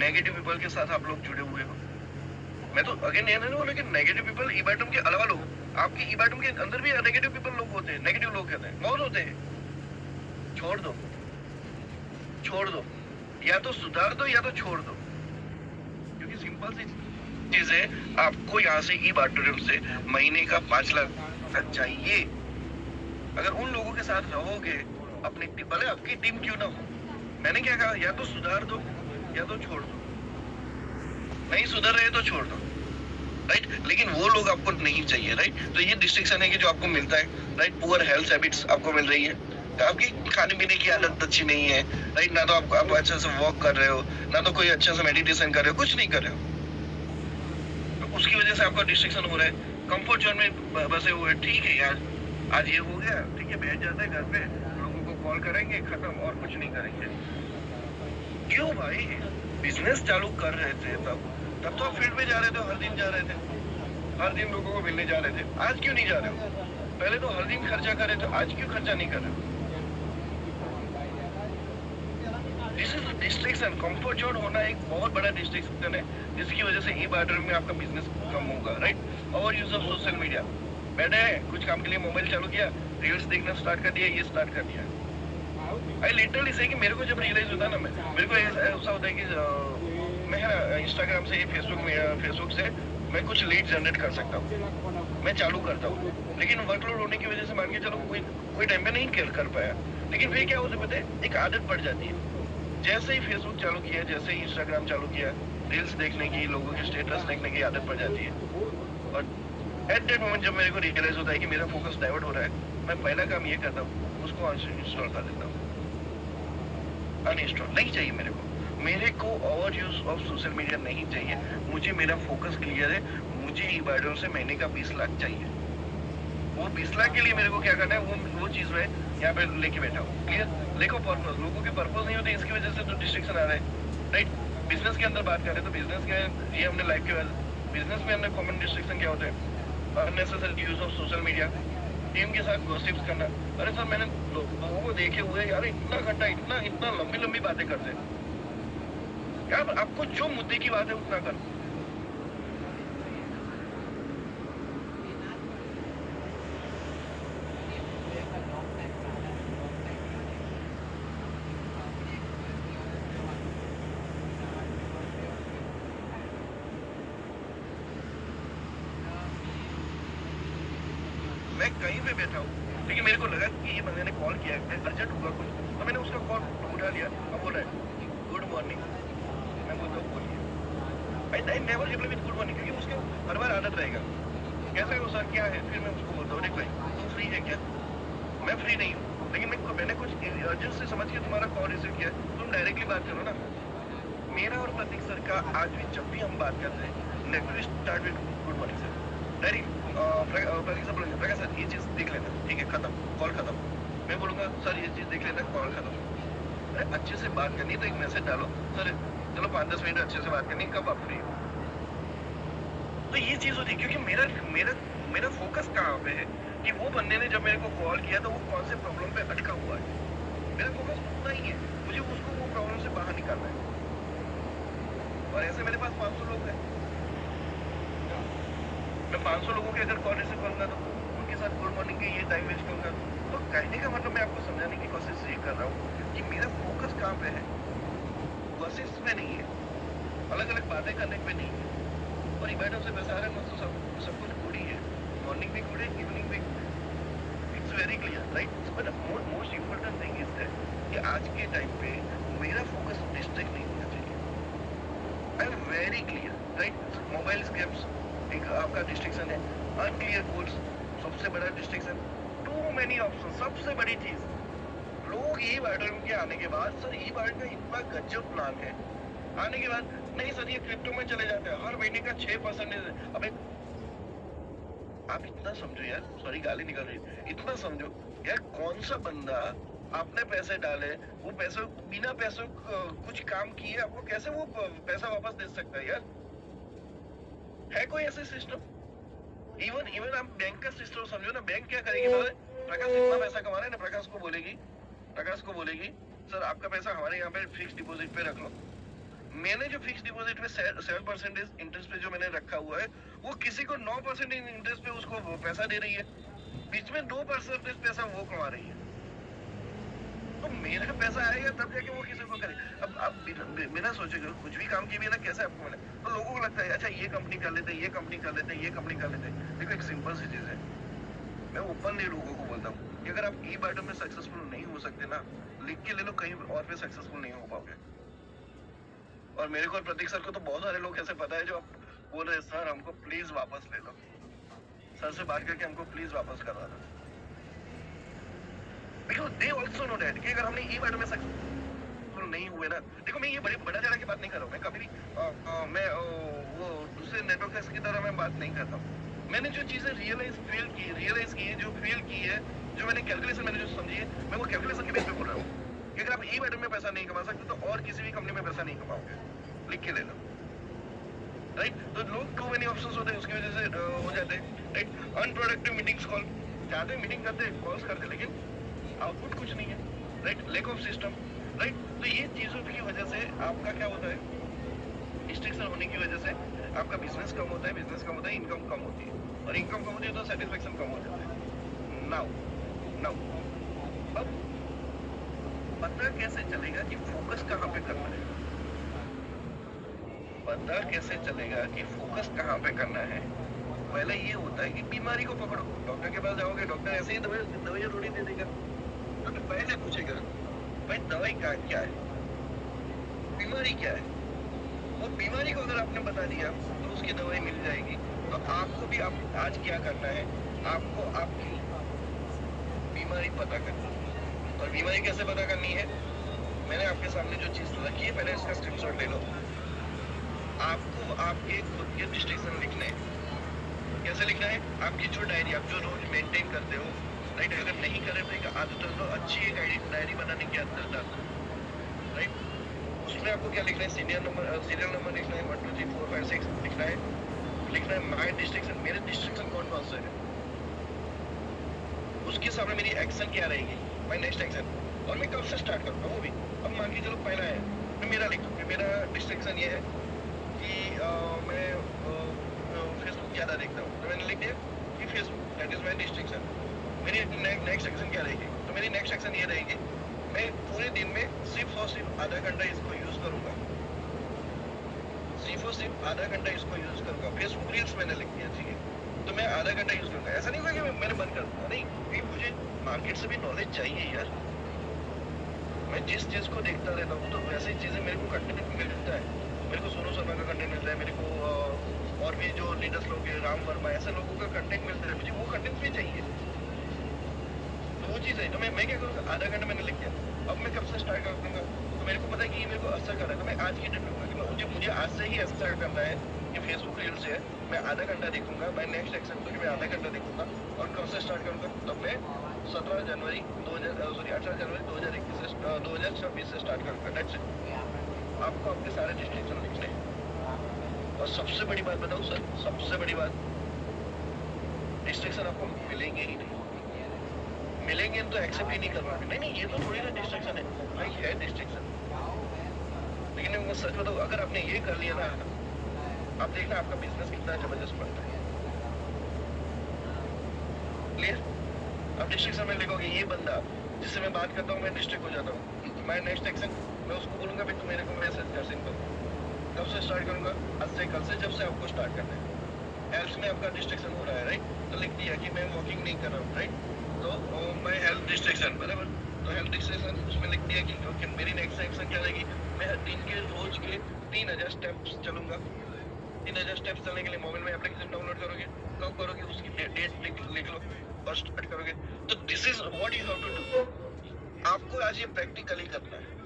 Negative people के साथ आप लोग जुड़े हुए हो। मैं तो अगेन ये नहीं बोलूं कि नेगेटिव पीपल ईबाटम के अलावा लोग, आपकी ईबाटम के अंदर भी नेगेटिव पीपल लोग होते हैं, नेगेटिव लोग कहते हैं, बहुत होते हैं। छोड़ दो, छोड़ दो, या तो सुधार दो या तो छोड़ दो, क्योंकि सिंपल सी चीज है, आपको यहाँ से ईबाटम से महीने का 5 लाख चाहिए। अगर उन लोगों के साथ रहोगे, अपनी भले आपकी टीम क्यों ना हो, मैंने क्या कहा, या तो सुधार दो या तो छोड़ दो। नहीं सुधर रहे तो छोड़ दो, राइट। लेकिन वो लोग आपको नहीं चाहिए, राइट। तो ये डिस्ट्रैक्शन है कि जो आपको मिलता है, राइट। पुअर हेल्थ हैबिट्स आपको मिल रही है, तो आपकी खाने पीने की आदत अच्छी नहीं है, राइट। ना तो आप अच्छे से वॉक कर रहे हो, ना तो कोई अच्छे से मेडिटेशन कर रहे हो, कुछ नहीं कर रहे हो, तो उसकी वजह से आपका डिस्ट्रैक्शन हो रहा है। कंफर्ट जोन में बसे हुए, ठीक है यार आज ये हो गया, ठीक है, बैठ जाते हैं घर पे, लोगों को कॉल करेंगे, खत्म, और कुछ नहीं करेंगे। क्यों भाई? बिजनेस चालू कर रहे थे तब तो आप फील्ड में जा रहे थे, हर दिन जा रहे थे, हर दिन लोगों को मिलने जा रहे थे। आज क्यों नहीं जा रहे हो? पहले तो हर दिन खर्चा कर रहे थे, आज क्यों खर्चा नहीं कर रहे हो? This is distraction. Comfort zone होना एक बहुत बड़ा डिस्ट्रैक्शन है, जिसकी वजह से ई-बार्टर में आपका बिजनेस कम होगा, right. Over use of social media, बैठे हैं कुछ काम के लिए, मोबाइल चालू किया, रील्स देखना स्टार्ट कर दिया, ये स्टार्ट कर दिया। आई लिटरली से कि मेरे को जब रियलाइज होता है ना, मेरे को ऐसा होता है कि मैं इंस्टाग्राम से, फेसबुक से मैं कुछ लीड जनरेट कर सकता हूँ, मैं चालू करता हूँ, लेकिन वर्कलोड होने की वजह से मान के चलो कोई टाइम पे नहीं कर पाया। लेकिन फिर क्या होता है पता है, एक आदत पड़ जाती है। जैसे ही फेसबुक चालू किया, जैसे ही इंस्टाग्राम चालू किया, रील्स देखने की, लोगों के स्टेटस देखने की आदत पड़ जाती है, और एट दैट मोमेंट जब मेरे को रियलाइज होता है कि मेरा फोकस डाइवर्ट हो रहा है, मैं पहला काम ये करता हूँ, उसको अनइंस्टॉल कर देता हूँ। अनइंस्टॉल नहीं चाहिए मेरे को over use of social media नहीं चाहिए। मुझे मेरा फोकस क्लियर है, मुझे ई-बाइडल से महीने का 20 लाख चाहिए। वो 20 लाख के लिए मेरे को क्या करना है, वो चीज मैं यहाँ पे लेके बैठा हूँ। क्लियर? देखो पर्पस, लोगों के पर्पस नहीं होते, इसकी वजह से तो डिस्ट्रैक्शन आ रहा है, राइट? बिजनेस के अंदर बात करें तो बिजनेस के ये हमने लाइफ के बाद बिजनेस में अंदर कॉमन डिस्ट्रैक्शन क्या होता है? Unnecessary use of social media, team के साथ गॉसिप्स करना। अरे सर मैंने लोगों को देखे हुए यार इतना घंटा इतना लंबी लंबी बातें करते हैं यार। आपको जो मुद्दे की बात है उतना कर। मैं कहीं पे बैठा हूँ, लेकिन मेरे को लगा कि ये बंदे ने कॉल किया है, अर्जेंट होगा कुछ, तो मैंने उसका कॉल उठा लिया। अब बोल रहा है गुड मॉर्निंग। मैं बोलता हूँ बोलिए। I never reply with good morning, क्योंकि उसके हर बार आदत रहेगा। कैसा है वो सर, क्या है? फिर मैं उसको बोलता हूँ देख भाई तुम फ्री है क्या? मैं फ्री नहीं हूँ, लेकिन मैंने कुछ अर्जेंट से समझ के तुम्हारा कॉल रिसीव किया, तुम डायरेक्टली बात करो ना। मेरा और प्रतीक सर का आज भी जब भी हम बात करते हैं, next start with good morning sir. Diary Pratik sir बोलेंगे प्रकाश सर ये चीज देख लेना, ठीक है खत्म, कॉल खत्म। मैं बोलूंगा सर ये चीज देख लेना, कॉल खत्म। अरे अच्छे से बात करनी तो एक मैसेज डालो, सर चलो 5-10 मिनट अच्छे से बात करनी, कब आप फ्री हो? तो ये चीज होती है, क्योंकि मेरा मेरा मेरा फोकस कहाँ पे है कि वो बंदे ने जब मेरे को कॉल किया तो वो कौन से प्रॉब्लम पे अटका हुआ है। मेरा फोकस उतना ही है, मुझे उसको वो प्रॉब्लम से बाहर निकालना है। और ऐसे मेरे पास 500 लोग हैं, मैं 500 लोगों के अगर कॉल रिसीव करूंगा तो उनके साथ गुड मॉर्निंग के ये टाइम वेस्ट करूंगा। तो कहने का मतलब मैं आपको समझाने की कोशिश ये कर रहा हूँ कि मेरा फोकस कहाँ पे है, वर्सेस में नहीं है, अलग अलग बातें करने पे नहीं है। और इवेंट से पैसा आ रहा है तो सब कुछ गुड ही है, मॉर्निंग भी गुड है, इवनिंग भी, it's very clear, right? But most important thing is that कि आज के टाइम पे मेरा फोकस डिस्ट्रैक्ट नहीं होना चाहिए। I am very clear, right? Mobile games एक आपका डिस्ट्रैक्शन है, अनक्लियर गोल्स सबसे बड़ा डिस्ट्रैक्शन, टू मेनी ऑप्शन सबसे बड़ी चीज। लोग ई बाइडल के आने के बाद सर ई बाइडल का इतना गजब प्लान है, आने के बाद नहीं सर ये क्रिप्टो में चले जाते हैं, हर महीने का 6%। अबे आप इतना समझो यार, सॉरी गाली निकल रही है, इतना समझो यार, कौन सा बंदा आपने पैसे डाले, वो पैसे बिना पैसों कुछ काम किए आपको कैसे वो पैसा वापस दे सकता है यार? है कोई ऐसे सिस्टम? इवन आप बैंक का सिस्टम समझो ना, बैंक क्या करेगी पता है? प्रकाश इतना पैसा कमा रहा है ना, प्रकाश को बोलेगी सर आपका पैसा हमारे यहाँ पे फिक्स डिपॉजिट पे रख लो। मैंने जो फिक्स डिपॉजिट में 7% इंटरेस्ट पे जो मैंने रखा हुआ है, वो किसी को 9% इंटरेस्ट पे उसको वो पैसा दे रही है, बीच में 2% पैसा वो कमा रही है। तो मेरा पैसा आएगा तब जाके वो किसी को करे। अब आप बिना सोचे कुछ भी काम किए बिना कैसे आपको मिले? तो लोगों को लगता है अच्छा ये कंपनी कर लेते, ये कंपनी कर लेते, ये कंपनी कर लेते। देखो एक सिंपल सी चीज है, मैं ओपनली लोगों को बोलता हूँ कि अगर आप ई बाइडल में सक्सेसफुल नहीं हो सकते ना, लिख के ले लो, कहीं और पे सक्सेसफुल नहीं हो पाओगे। और मेरे को प्रतीक सर को तो बहुत सारे लोग ऐसे पता है जो बोल रहे सर हमको प्लीज वापस ले लो, सर से बात करके हमको प्लीज वापस करवा दो। Because they also know that कि अगर हमने ई बाइडल में सक्सेसफुल नहीं हुए ना, देखो मैं ये बड़ा चढ़ा की बात नहीं कर रहा हूँ, मैं कभी भी मैं वो दूसरे नेटवर्कर्स की तरह मैं बात नहीं करता हूँ। मैंने जो चीजें रियलाइज की है, जो फील की है, जो मैंने कैलकुलेशन मैंने जो समझी है, मैं वो कैलकुलेशन के बेस पे बोल रहा हूँ कि अगर आप ई बाइडल में पैसा नहीं कमा सकते तो और किसी भी कंपनी में पैसा नहीं कमाओगे, लिख के ले लो, राइट? तो लोग टू मेनी ऑप्शंस होते हैं, उसकी वजह से हो जाते हैं, राइट? अनप्रोडक्टिव मीटिंग्स कॉल, चाहते हैं मीटिंग करते हैं, कॉल्स करते, लेकिन आउटपुट कुछ नहीं है, right? Lack of system, right? तो ये चीजों की वजह से आपका क्या होता है, डिस्ट्रैक्शन होने की वजह से आपका बिजनेस कम होता है, इनकम कम होती है, और इनकम कम होती है तो सेटिस्फेक्शन कम हो जाता है। नाउ अब पता कैसे चलेगा कि फोकस कहाँ पे करना है? पता कैसे चलेगा कि फोकस कहाँ पे करना है? पहले ये होता है कि बीमारी को पकड़ो, डॉक्टर के पास जाओगे, डॉक्टर ऐसे ही दवाई थोड़ी दे देगा, तो पहले पूछेगा भाई दवाई का क्या है, बीमारी क्या है। और बीमारी को अगर आपने बता दिया तो उसकी दवाई मिल जाएगी, तो आपको भी आप आज क्या करना है, आपको आपकी बीमारी पता करनी है। और बीमारी कैसे पता करनी है, मैंने आपके सामने जो चीज रखी है पहले इसका स्क्रीनशॉट ले लो। आपको आपके खुद के डिस्ट्रिक्शन लिखने हैं। कैसे लिखना है, आपकी जो डायरी आप जो रोज मेंटेन करते हो, राइट, अगर नहीं करे तो एक आदत है, तो अच्छी एक डायरी बनाने की आदत डालो, राइट। उसमें आपको क्या लिखना है, सीरियल नंबर लिखना है, 1 2 3 4 5 6 लिखना है माय डिस्ट्रिक्शन, मेरे डिस्ट्रिक्शन कौन से है, उसके सामने मेरी एक्शन क्या रहेगी, माय नेक्स्ट एक्शन, और मैं कब से स्टार्ट करूँगा वो भी। अब मान के चलो पहला है, मैं मेरा लिख दूँ कि मेरा डिस्ट्रिक्शन ये है कि मैं फेसबुक ज़्यादा देखता हूँ, तो मैंने लिख दिया कि Facebook, that is my destruction. मेरी नेक्स्ट एक्शन क्या रहेगी, तो मेरी नेक्स्ट एक्शन ये रहेगी, मैं पूरे दिन में सिर्फ और सिर्फ आधा घंटा इसको यूज करूंगा, सिर्फ और सिर्फ आधा घंटा इसको यूज करूंगा। फेसबुक रील्स मैंने लिख दिया, ठीक है, तो मैं आधा घंटा यूज करूंगा। ऐसा नहीं होगा कि मैंने बंद कर दूंगा, नहीं, क्योंकि मुझे मार्केट से भी नॉलेज चाहिए यार। मैं जिस चीज को देखता रहता हूँ तो वैसी चीजें मेरे को कंटेंट मिलता है, मेरे को सोनू शर्मा का कंटेंट मिलता है, मेरे को और भी जो लीडर्स लोग हैं, राम वर्मा, ऐसे लोगों का कंटेंट मिलता है, मुझे वो कंटेंट भी चाहिए, तो वो चीज़ है। तो मैं क्या करूँगा, आधा घंटा मैंने लिख दिया, अब मैं कब से स्टार्ट करूँगा, तो मेरे को पता है कि ये मेरे को असर कर रहा है, तो मैं आज की डेट में लूँगा कि मुझे आज से ही असर करना है कि फेसबुक रील्स है, मैं आधा घंटा देखूंगा, मैं नेक्स्ट एक्शन को मैं आधा घंटा देखूंगा, और कब से स्टार्ट करूँगा, तब मैं 18 जनवरी 2026 से स्टार्ट करूँगा। That's it. आपको आपके सारे डिस्ट्रिक्शन लिखने हैं। और सबसे बड़ी बात बताऊँ सर, सबसे बड़ी बात, डिस्ट्रिक्शन आपको मिलेंगे ही नहीं, मिलेंगे तो एक्सेप्ट ही नहीं करना, नहीं ये तो थोड़ी ना डिस्ट्रिक्शन है भाई, है डिस्ट्रिक्शन। लेकिन मैं सच बताऊँ, अगर आपने ये कर लिया ना, आप देखना आपका बिजनेस कितना जबरदस्त बनता है। क्लियर? अब डिस्ट्रिक्शन में लिखोगे, ये बंदा जिससे मैं बात करता हूँ मैं डिस्ट्रिक्ट हो जाता हूँ, मैं नेक्स्ट एक्शन मैं उसको बोलूंगा भाई तू मेरे को मैसेज कर, सिंपल। कब से स्टार्ट करूंगा, आज से, कल से, जब से आपको स्टार्ट करना है। हेल्थ में आपका डिस्ट्रिक्शन हो रहा है, राइट, तो लिख दिया कि मैं वॉकिंग नहीं कर रहा हूँ, राइट, तो मैं हेल्थ डिस्ट्रिक्शन, बराबर, तो हेल्थ डिस्ट्रिक्शन उसमें लिख दिया कि मेरी नेक्स्ट एक्शन क्या रहेगी, मैं हर दिन के रोज के 3000 स्टेप्स चलूंगा। 3000 स्टेप्स चलने के लिए मोबाइल में एप्लीकेशन डाउनलोड करोगे, कब करोगे उसकी डेट लिख लो और स्टार्ट करोगे। तो this is what you have to do. आपको आज ये प्रैक्टिकली करना है,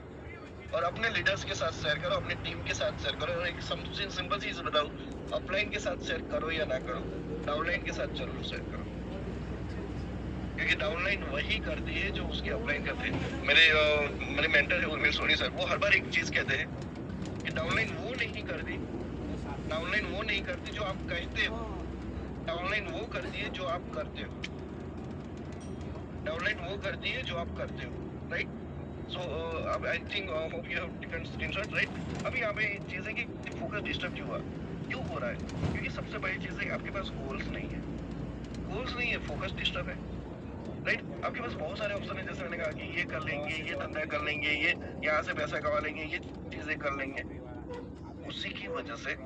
और अपने लीडर्स के साथ शेयर करो, अपनी टीम के साथ शेयर करो, और एक सिंपल चीज बताओ, अपलाइन के साथ शेयर करो या ना करो, डाउनलाइन के साथ जरूर शेयर करो, क्योंकि डाउनलाइन वही करती है जो उसकी अपलाइन करते हैं। मेरे मेंटर है उर्मिल सोनी सर, वो हर बार एक चीज कहते हैं कि डाउनलाइन वो नहीं करती, डाउनलाइन वो नहीं करती जो आप कहते हो, डाउनलाइन वो करती है जो आप करते हो, डाउनलाइन वो करती है जो आप करते हो, राइट। सो अब I think hope you have taken screenshot, right. अभी यहाँ पे चीज है कि फोकस डिस्टर्ब क्यों हो रहा है, क्योंकि सबसे बड़ी चीज है आपके पास गोल्स नहीं है, गोल्स नहीं है, फोकस डिस्टर्ब है, राइट। आपके पास बहुत सारे ऑप्शन है, जैसे मैंने कहा कि ये कर लेंगे, ये धंधा कर लेंगे, ये यहाँ से पैसा कमा लेंगे, ये चीजें कर लेंगे। उसी की वजह से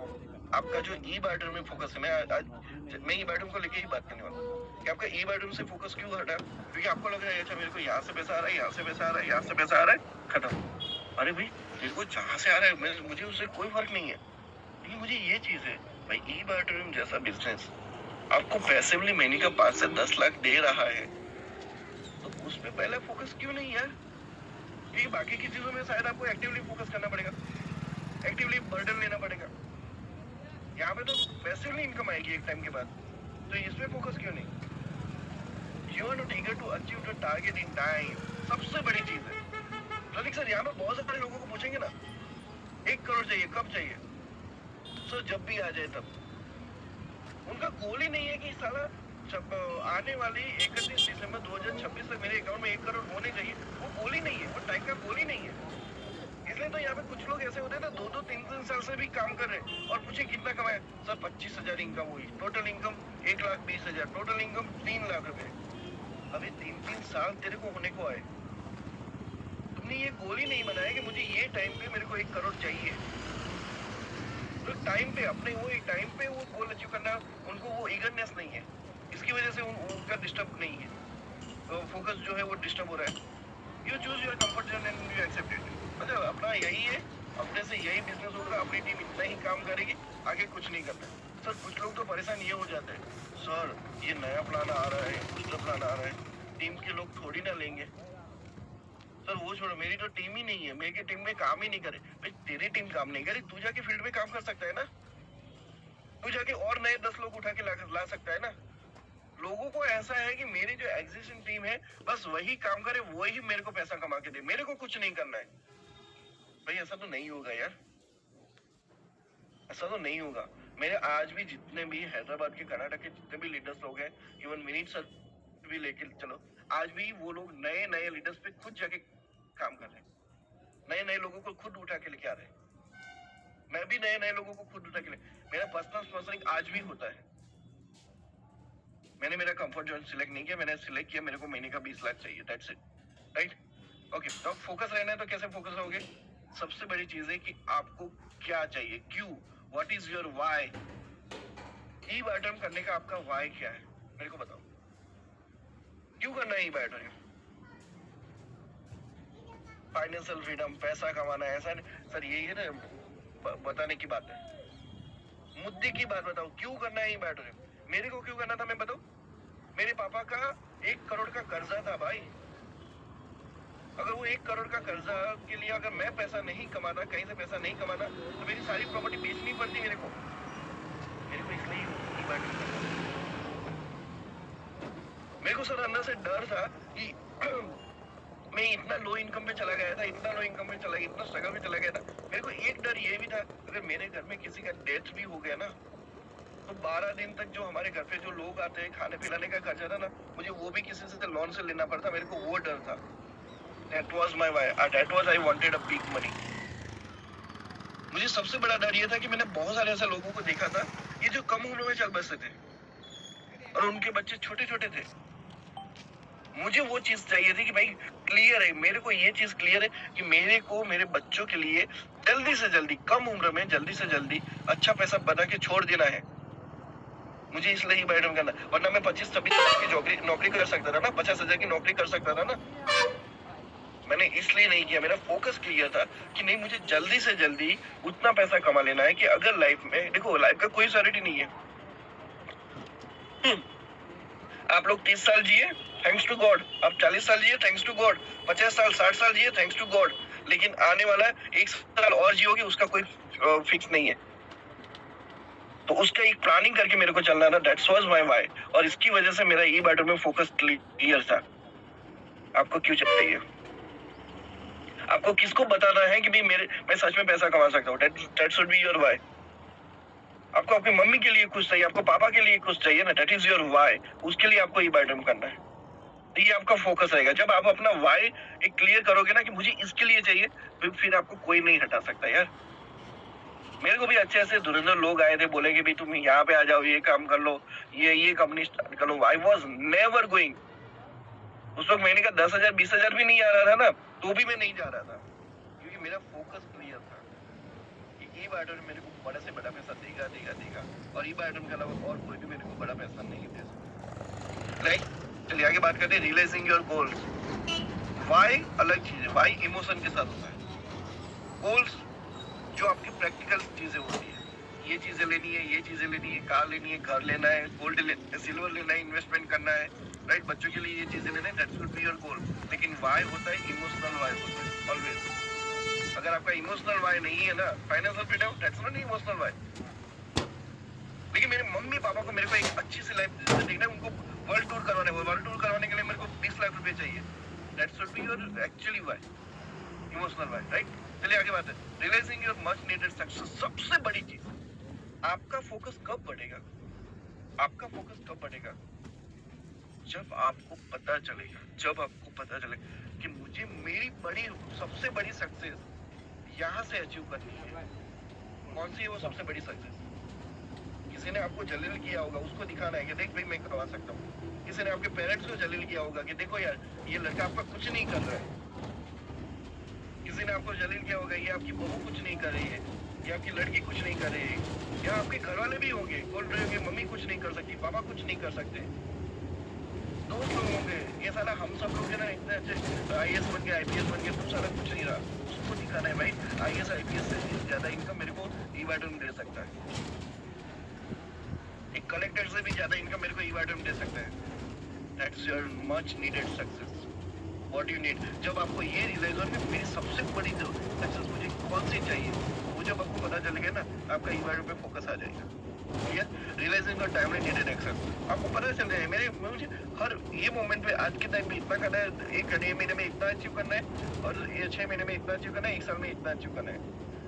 आपका जो ई बार्टर में फोकस है, मैं ई बार्टर को लेके ही बात करने वाला हूँ कि आपका ई बार्टर से फोकस क्यों हटा, क्योंकि आपको लग रहा है अच्छा मेरे को यहाँ से पैसा आ रहा है, यहाँ से पैसा आ रहा है, यहाँ से पैसा आ रहा है, खत्म। अरे भाई मेरे को जहाँ से आ रहा है मुझे उससे कोई फर्क नहीं है, लेकिन मुझे ये चीज है भाई, ई बार्टर जैसा बिजनेस आपको पैसिवली महीने का 5 से 10 लाख दे रहा है, तो उस पे पहले फोकस क्यों नहीं यार, क्योंकि बाकी की चीजों में शायद आपको एक्टिवली फोकस करना पड़ेगा, एक्टिवली बर्डन लेना पड़ेगा। यहाँ पे तो पैसिवली इनकम आएगी एक टाइम के बाद, तो इसमें फोकस क्यों नहीं। You are not eager to achieve the target in time, सबसे बड़ी चीज है। रलिक सर यहाँ पे बहुत सारे लोगों को पूछेंगे ना 1 करोड़ चाहिए, कब चाहिए, सर जब भी आ जाए तब। उनका गोल ही नहीं है कि साला आने वाली 31 दिसंबर 2026 तक मेरे अकाउंट में 1 करोड़ होने चाहिए, वो गोल ही नहीं है, वो टाइम का गोल ही नहीं है। इसलिए तो यहाँ पे कुछ लोग ऐसे होते हैं ना 2-2, 3-3 साल से भी काम कर रहे हैं, और पूछे कितना कमाया, सर 25,000 इनकम हुई, total income 1,20,000, total income 3 lakh रुपए। अभी 3-3 साल तेरे को होने को आए, तुमने ये गोल ही नहीं बनाया कि मुझे ये टाइम पे मेरे को 1 करोड़ चाहिए। तो टाइम पे अपने वो एक टाइम पे वो गोल अचीव करना, उनको वो ईगरनेस नहीं है, इसकी वजह से उनका डिस्टर्ब नहीं है, तो फोकस जो है वो डिस्टर्ब हो रहा है। You choose your comfort zone and you accept it. मतलब अपना यही है, अपने से यही बिजनेस होगा, अपनी टीम इतना ही काम करेगी, आगे कुछ नहीं करना। सर कुछ लोग तो परेशान ये हो जाते हैं, सर ये नया प्लान आ रहा है, दूसरा प्लान आ रहा है, टीम के लोग थोड़ी ना लेंगे। सर वो छोड़ो, मेरी तो टीम ही नहीं है, मेरी टीम में काम ही नहीं करे। भाई तेरी टीम काम नहीं करे, तू जाके फील्ड में काम कर सकता है ना, तू जाके और नए 10 लोग उठा के ला सकता है ना। लोगों को ऐसा है कि मेरी जो एग्जिस्टिंग टीम है बस वही काम करे, वही मेरे को पैसा कमा के दे, मेरे को कुछ नहीं करना है। भाई ऐसा तो नहीं होगा यार, ऐसा तो नहीं होगा। मेरे आज भी जितने भी हैदराबाद के, कर्नाटक के जितने भी लीडर्स लोग हैं, इवन विनीत सर भी लेके चलो, आज भी वो लोग नए नए लीडर्स पे खुद जाके काम कर रहे हैं, नए नए लोगों को खुद उठा के लेके आ रहे हैं। मैं भी नए नए लोगों को खुद उठा के मेरा पर्सनल स्पॉन्सरिंग आज भी होता है। मैंने मेरा कंफर्ट जोन सिलेक्ट नहीं किया, मैंने सिलेक्ट किया मेरे को महीने का 20 लाख चाहिए, दैट्स इट, राइट। ओके, तो फोकस रहना है तो कैसे फोकस रहोगे? सबसे बड़ी चीज है कि आपको क्या चाहिए, क्यों, व्हाट इज योर व्हाई। ई बायोटम करने का आपका व्हाई क्या है, मेरे को बताओ, क्यों करना है ई बायोटम? फाइनेंशियल फ्रीडम, पैसा कमाना है, ऐसा नहीं सर, यही है ना बताने की बात है। मुद्दे की बात बताओ, क्यों करना है ई बायोटम? मेरे को क्यों करना था मैं बताऊं? मेरे पापा का 1 करोड़ का कर्जा था भाई। अगर वो 1 करोड़ का कर्जा के लिए अगर मैं पैसा नहीं कमाता, कहीं से पैसा नहीं कमाना, तो मेरी सारी प्रॉपर्टी बेचनी पड़ती मेरे को इसलिए मेरे को सर अंदर से डर था कि मैं इतना लो इनकम पे चला गया था, इतना लो इनकम पे चला गया, इतना स्ट्रगल में चला गया था। मेरे को एक डर ये भी था, अगर मेरे घर में किसी का डेथ भी हो गया ना, तो 12 दिन तक जो हमारे घर पे जो लोग आते हैं, खाने पिलाने का खर्चा था ना, मुझे वो भी किसी से लोन से लेना पड़ता। मेरे को वो डर था। That was my why. That was I wanted a big money. मुझे सबसे बड़ा डर ये था कि मैंने बहुत सारे ऐसे लोगों को देखा था, ये जो कम उम्र में चल बसते थे और उनके बच्चे छोटे छोटे थे। मुझे वो चीज चाहिए थी कि भाई क्लियर है, मेरे को ये चीज क्लियर है कि मेरे को मेरे बच्चों के लिए जल्दी से जल्दी, कम उम्र में जल्दी से जल्दी अच्छा पैसा बना के छोड़ देना है। मुझे इसलिए ही बायोटम करना, वरना मैं 25-26 हजार की नौकरी कर सकता था ना, 50,000 की नौकरी कर सकता था ना। मैंने इसलिए नहीं किया, मेरा फोकस क्लियर था कि नहीं, मुझे जल्दी से जल्दी उतना पैसा कमा लेना है कि अगर लाइफ में, देखो लाइफ का कोई सिक्योरिटी नहीं है। आप लोग 30 साल जिए, थैंक्स टू गॉड। आप 40 साल जिए, थैंक्स टू गॉड। 50 साल 60 साल जिए, थैंक्स टू गॉड। लेकिन आने वाला 1 साल और जियोगे, उसका कोई फिक्स नहीं है। तो उसका एक प्लानिंग करके मेरे को चलना था, दैट्स वाज माय व्हाई। और इसकी वजह से मेरा ई बायोटम में फोकस क्लियर था। आपको क्यों चाहिए? आपको किसको बताना है कि भाई मैं सच में पैसा कमा सकता हूँ? That should be your why. आपको आपकी मम्मी के लिए कुछ चाहिए, आपको पापा के लिए कुछ चाहिए ना, दैट इज योर व्हाई। उसके लिए आपको ई बायोटम करना है, तो ये आपका फोकस रहेगा। जब आप अपना व्हाई एक क्लियर करोगे ना कि मुझे इसके लिए चाहिए, तो फिर आपको कोई नहीं हटा सकता यार। मेरे को भी अच्छे ऐसे धुरंधर लोग आए थे, बोले कि भाई तुम यहाँ पे आ जाओ, ये काम कर लो, ये कंपनी स्टार्ट कर लो। I was never going. उस वक्त महीने का 10,000 20,000 भी नहीं आ रहा था ना, तो भी मैं नहीं जा रहा था, क्योंकि मेरा फोकस क्लियर था कि ई बायोटम मेरे को बड़ा से बड़ा पैसा देगा देगा देगा, और ई बायोटम के अलावा और कोई भी मेरे को बड़ा पैसा नहीं दे सकता। राइट, चलिए आगे बात करते हैं रियलाइजिंग योर गोल्स। व्हाई अलग चीज है, व्हाई इमोशन के साथ होता है। गोल्स जो आपकी प्रैक्टिकल चीजें होती है, ये चीजें लेनी है, ये चीजें लेनी है, कार लेनी है, घर लेना है, गोल्ड सिल्वर लेना है, इन्वेस्टमेंट करना है, राइट, बच्चों के लिए ये चीजें लेना है, that should be your goal. लेकिन व्हाई होता है इमोशनल व्हाई होता है ऑलवेज। अगर आपका इमोशनल व्हाई नहीं है ना, financial freedom, that's not emotional why. लेकिन मेरे मम्मी पापा को मेरे को एक अच्छी सी लाइफ देखना है, उनको वर्ल्ड टूर करवाना है, वर्ल्ड टूर करवाने के लिए मेरे को 20 लाख रुपए चाहिए, that should be your actually why, emotional why, right. चलिए आगे बात है realising your much needed success. सबसे बड़ी चीज, आपका फोकस कब बढ़ेगा? आपका फोकस कब बढ़ेगा? जब आपको पता चलेगा कि मुझे मेरी सबसे बड़ी सक्सेस यहाँ से अचीव करनी है। कौन सी है वो सबसे बड़ी सक्सेस? किसी ने आपको जलील किया होगा, उसको दिखाना है कि देख भाई मैं कमा सकता हूँ। किसी ने आपके पेरेंट्स को जलील किया होगा कि देखो यार ये लड़का आपका कुछ नहीं कर रहा है। किसी ने आपको जलील किया होगा, ये आपकी बहू कुछ नहीं कर रही है, ये आपकी लड़की कुछ नहीं कर रही है। या आपके घर वाले भी होंगे, बोल रहे होंगे मम्मी कुछ नहीं कर सकती, पापा कुछ नहीं कर सकते, दोस्त लोग होंगे, ये साला हम सब लोग है ना इतने अच्छे IAS बन गए, IPS बन गए, तुम सारा कुछ नहीं रहा। उसको दिखाना है भाई IAS IPS से ज्यादा इनकम मेरे को ई बायोटम दे सकता है। कलेक्टर से भी ज्यादा इनकम मेरे को ईवाइडम दे सकता है. That's your much needed success. What you need. जब आपको ये रियलाइज हो कि मेरी सबसे बड़ी जो सक्सेस मुझे कौन सी चाहिए, वो जब आपको पता चलेगा ना, आपका ईवाइडम पे फोकस आ जाएगा. Clear? Realising your timely needed access. आपको पता चल जाएगा मुझे हर ये मोमेंट पे आज के टाइम पे इतना करना है, एक महीने में इतना अचीव करना है, और ये 6 महीने में इतना अचीव करना है, 1 साल में इतना अचीव करना है.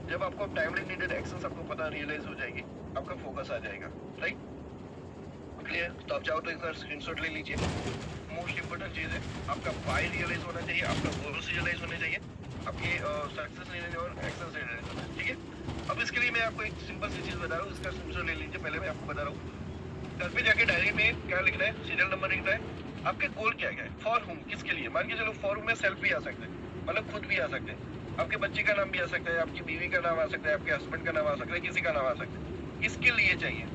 जब आपको टाइमली नीडेड एक्सेस आपको पता रियलाइज हो जाएगी, आपका फोकस आ जाएगा. राइट? क्लियर? तो आप चाहो तो एक बार स्क्रीनशॉट ले लीजिए. मोस्ट इंपोर्टेंट चीज है आपका वाई रियलाइज होना चाहिए, आपका गोल्स रियलाइज होने चाहिए, आपके सक्सेस रियलाइज और एक्सेस रियलाइज होना चाहिए. ठीक है? अब इसके लिए मैं आपको एक सिंपल सी चीज बता रहा हूँ, इसका स्क्रीनशॉट ले लीजिए. पहले मैं आपको बता रहा हूँ, घर पे जाके डायरी में क्या लिखना है, सीरियल नंबर लिखना है, आपके गोल क्या है, फॉर हुम, किसके लिए. मान के चलो फॉर हुम में सेल्फ भी आ सकते हैं, मतलब खुद भी आ सकते हैं, आपके बच्चे का नाम भी आ सकता है, आपकी बीवी का नाम आ सकता है, आपके हस्बैंड का नाम आ सकता है, किसी का नाम आ सकता है. किसके लिए चाहिए,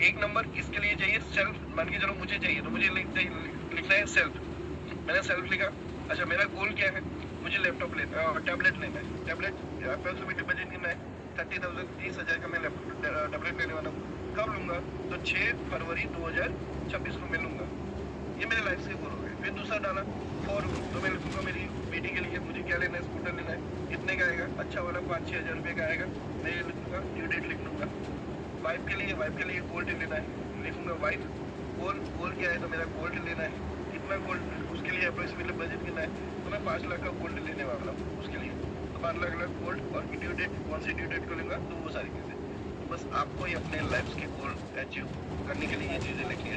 एक नंबर किसके लिए चाहिए, सेल्फ. मान के चलो मुझे चाहिए, तो मुझे लिखना है सेल्फ. मैंने सेल्फ लिखा. अच्छा, मेरा गोल क्या है, मुझे लैपटॉप टैबलेट लेना है. टैबलेट अप्रोक्सीमेटली बजट कितना है, 30,000, 30,000 का मैं टैबलेट लेने वाला हूँ. कब लूंगा, तो 6 फरवरी 2026 को मैं लूंगा. ये मेरे लाइफ के गोल हो गए. फिर दूसरा डाला फॉर, तो मैं लिखूंगा मेरी बेटी के लिए मुझे क्या लेना है, स्कूटर लेना है, कितने का आएगा, अच्छा वाला 5-6 हज़ार रुपये का आएगा, मैं ये लिखूंगा, ड्यू डेट लिख लूंगा. वाइफ के लिए गोल्ड लेना है, लिखूंगा वाइफ. गोल्ड क्या है, तो मेरा गोल्ड लेना है, कितना गोल्ड, उसके लिए अप्रोक्सीमेटली बजट कितना है, तो मैं 5 लाख का गोल्ड लेने वाला हूँ उसके लिए. तो 5 लाख गोल्ड, और ड्यू डेट कौन सी ड्यू डेट को लूँगा, तो वो सारी चीज़ें. तो बस आपको ही अपने लाइफ के गोल अचीव करने के लिए ये चीज़ें लिखनी है.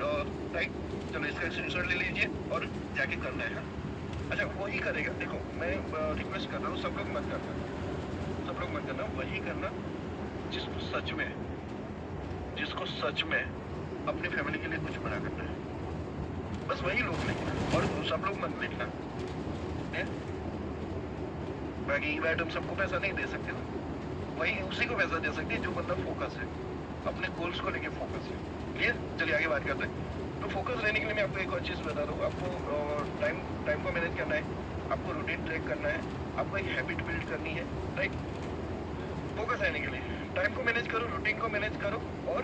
तो राइट, चलो इसका स्क्रीनशॉट ले लीजिए और जाके करना है. अच्छा, वही करेगा. देखो, मैं रिक्वेस्ट कर रहा हूँ, सब लोग मत करना, वही करना जिसको सच में अपनी फैमिली के लिए कुछ बड़ा करना है. बस वही लोग लिखना, और सब लोग मत लिखना. बाकी मैडम सबको पैसा नहीं दे सकते ना, वही उसी को पैसा दे सकते हैं जो बंदा फोकस है, अपने गोल्स को लेके फोकस है. क्लियर? चलिए आगे बात करते हैं. तो फोकस लेने के लिए मैं आपको एक और चीज़ बता दूँ. आपको टाइम को मैनेज करना है, आपको रूटीन ट्रैक करना है, आपको एक हैबिट बिल्ड करनी है. राइट? फोकस लेने के लिए टाइम को मैनेज करो, रूटीन को मैनेज करो, और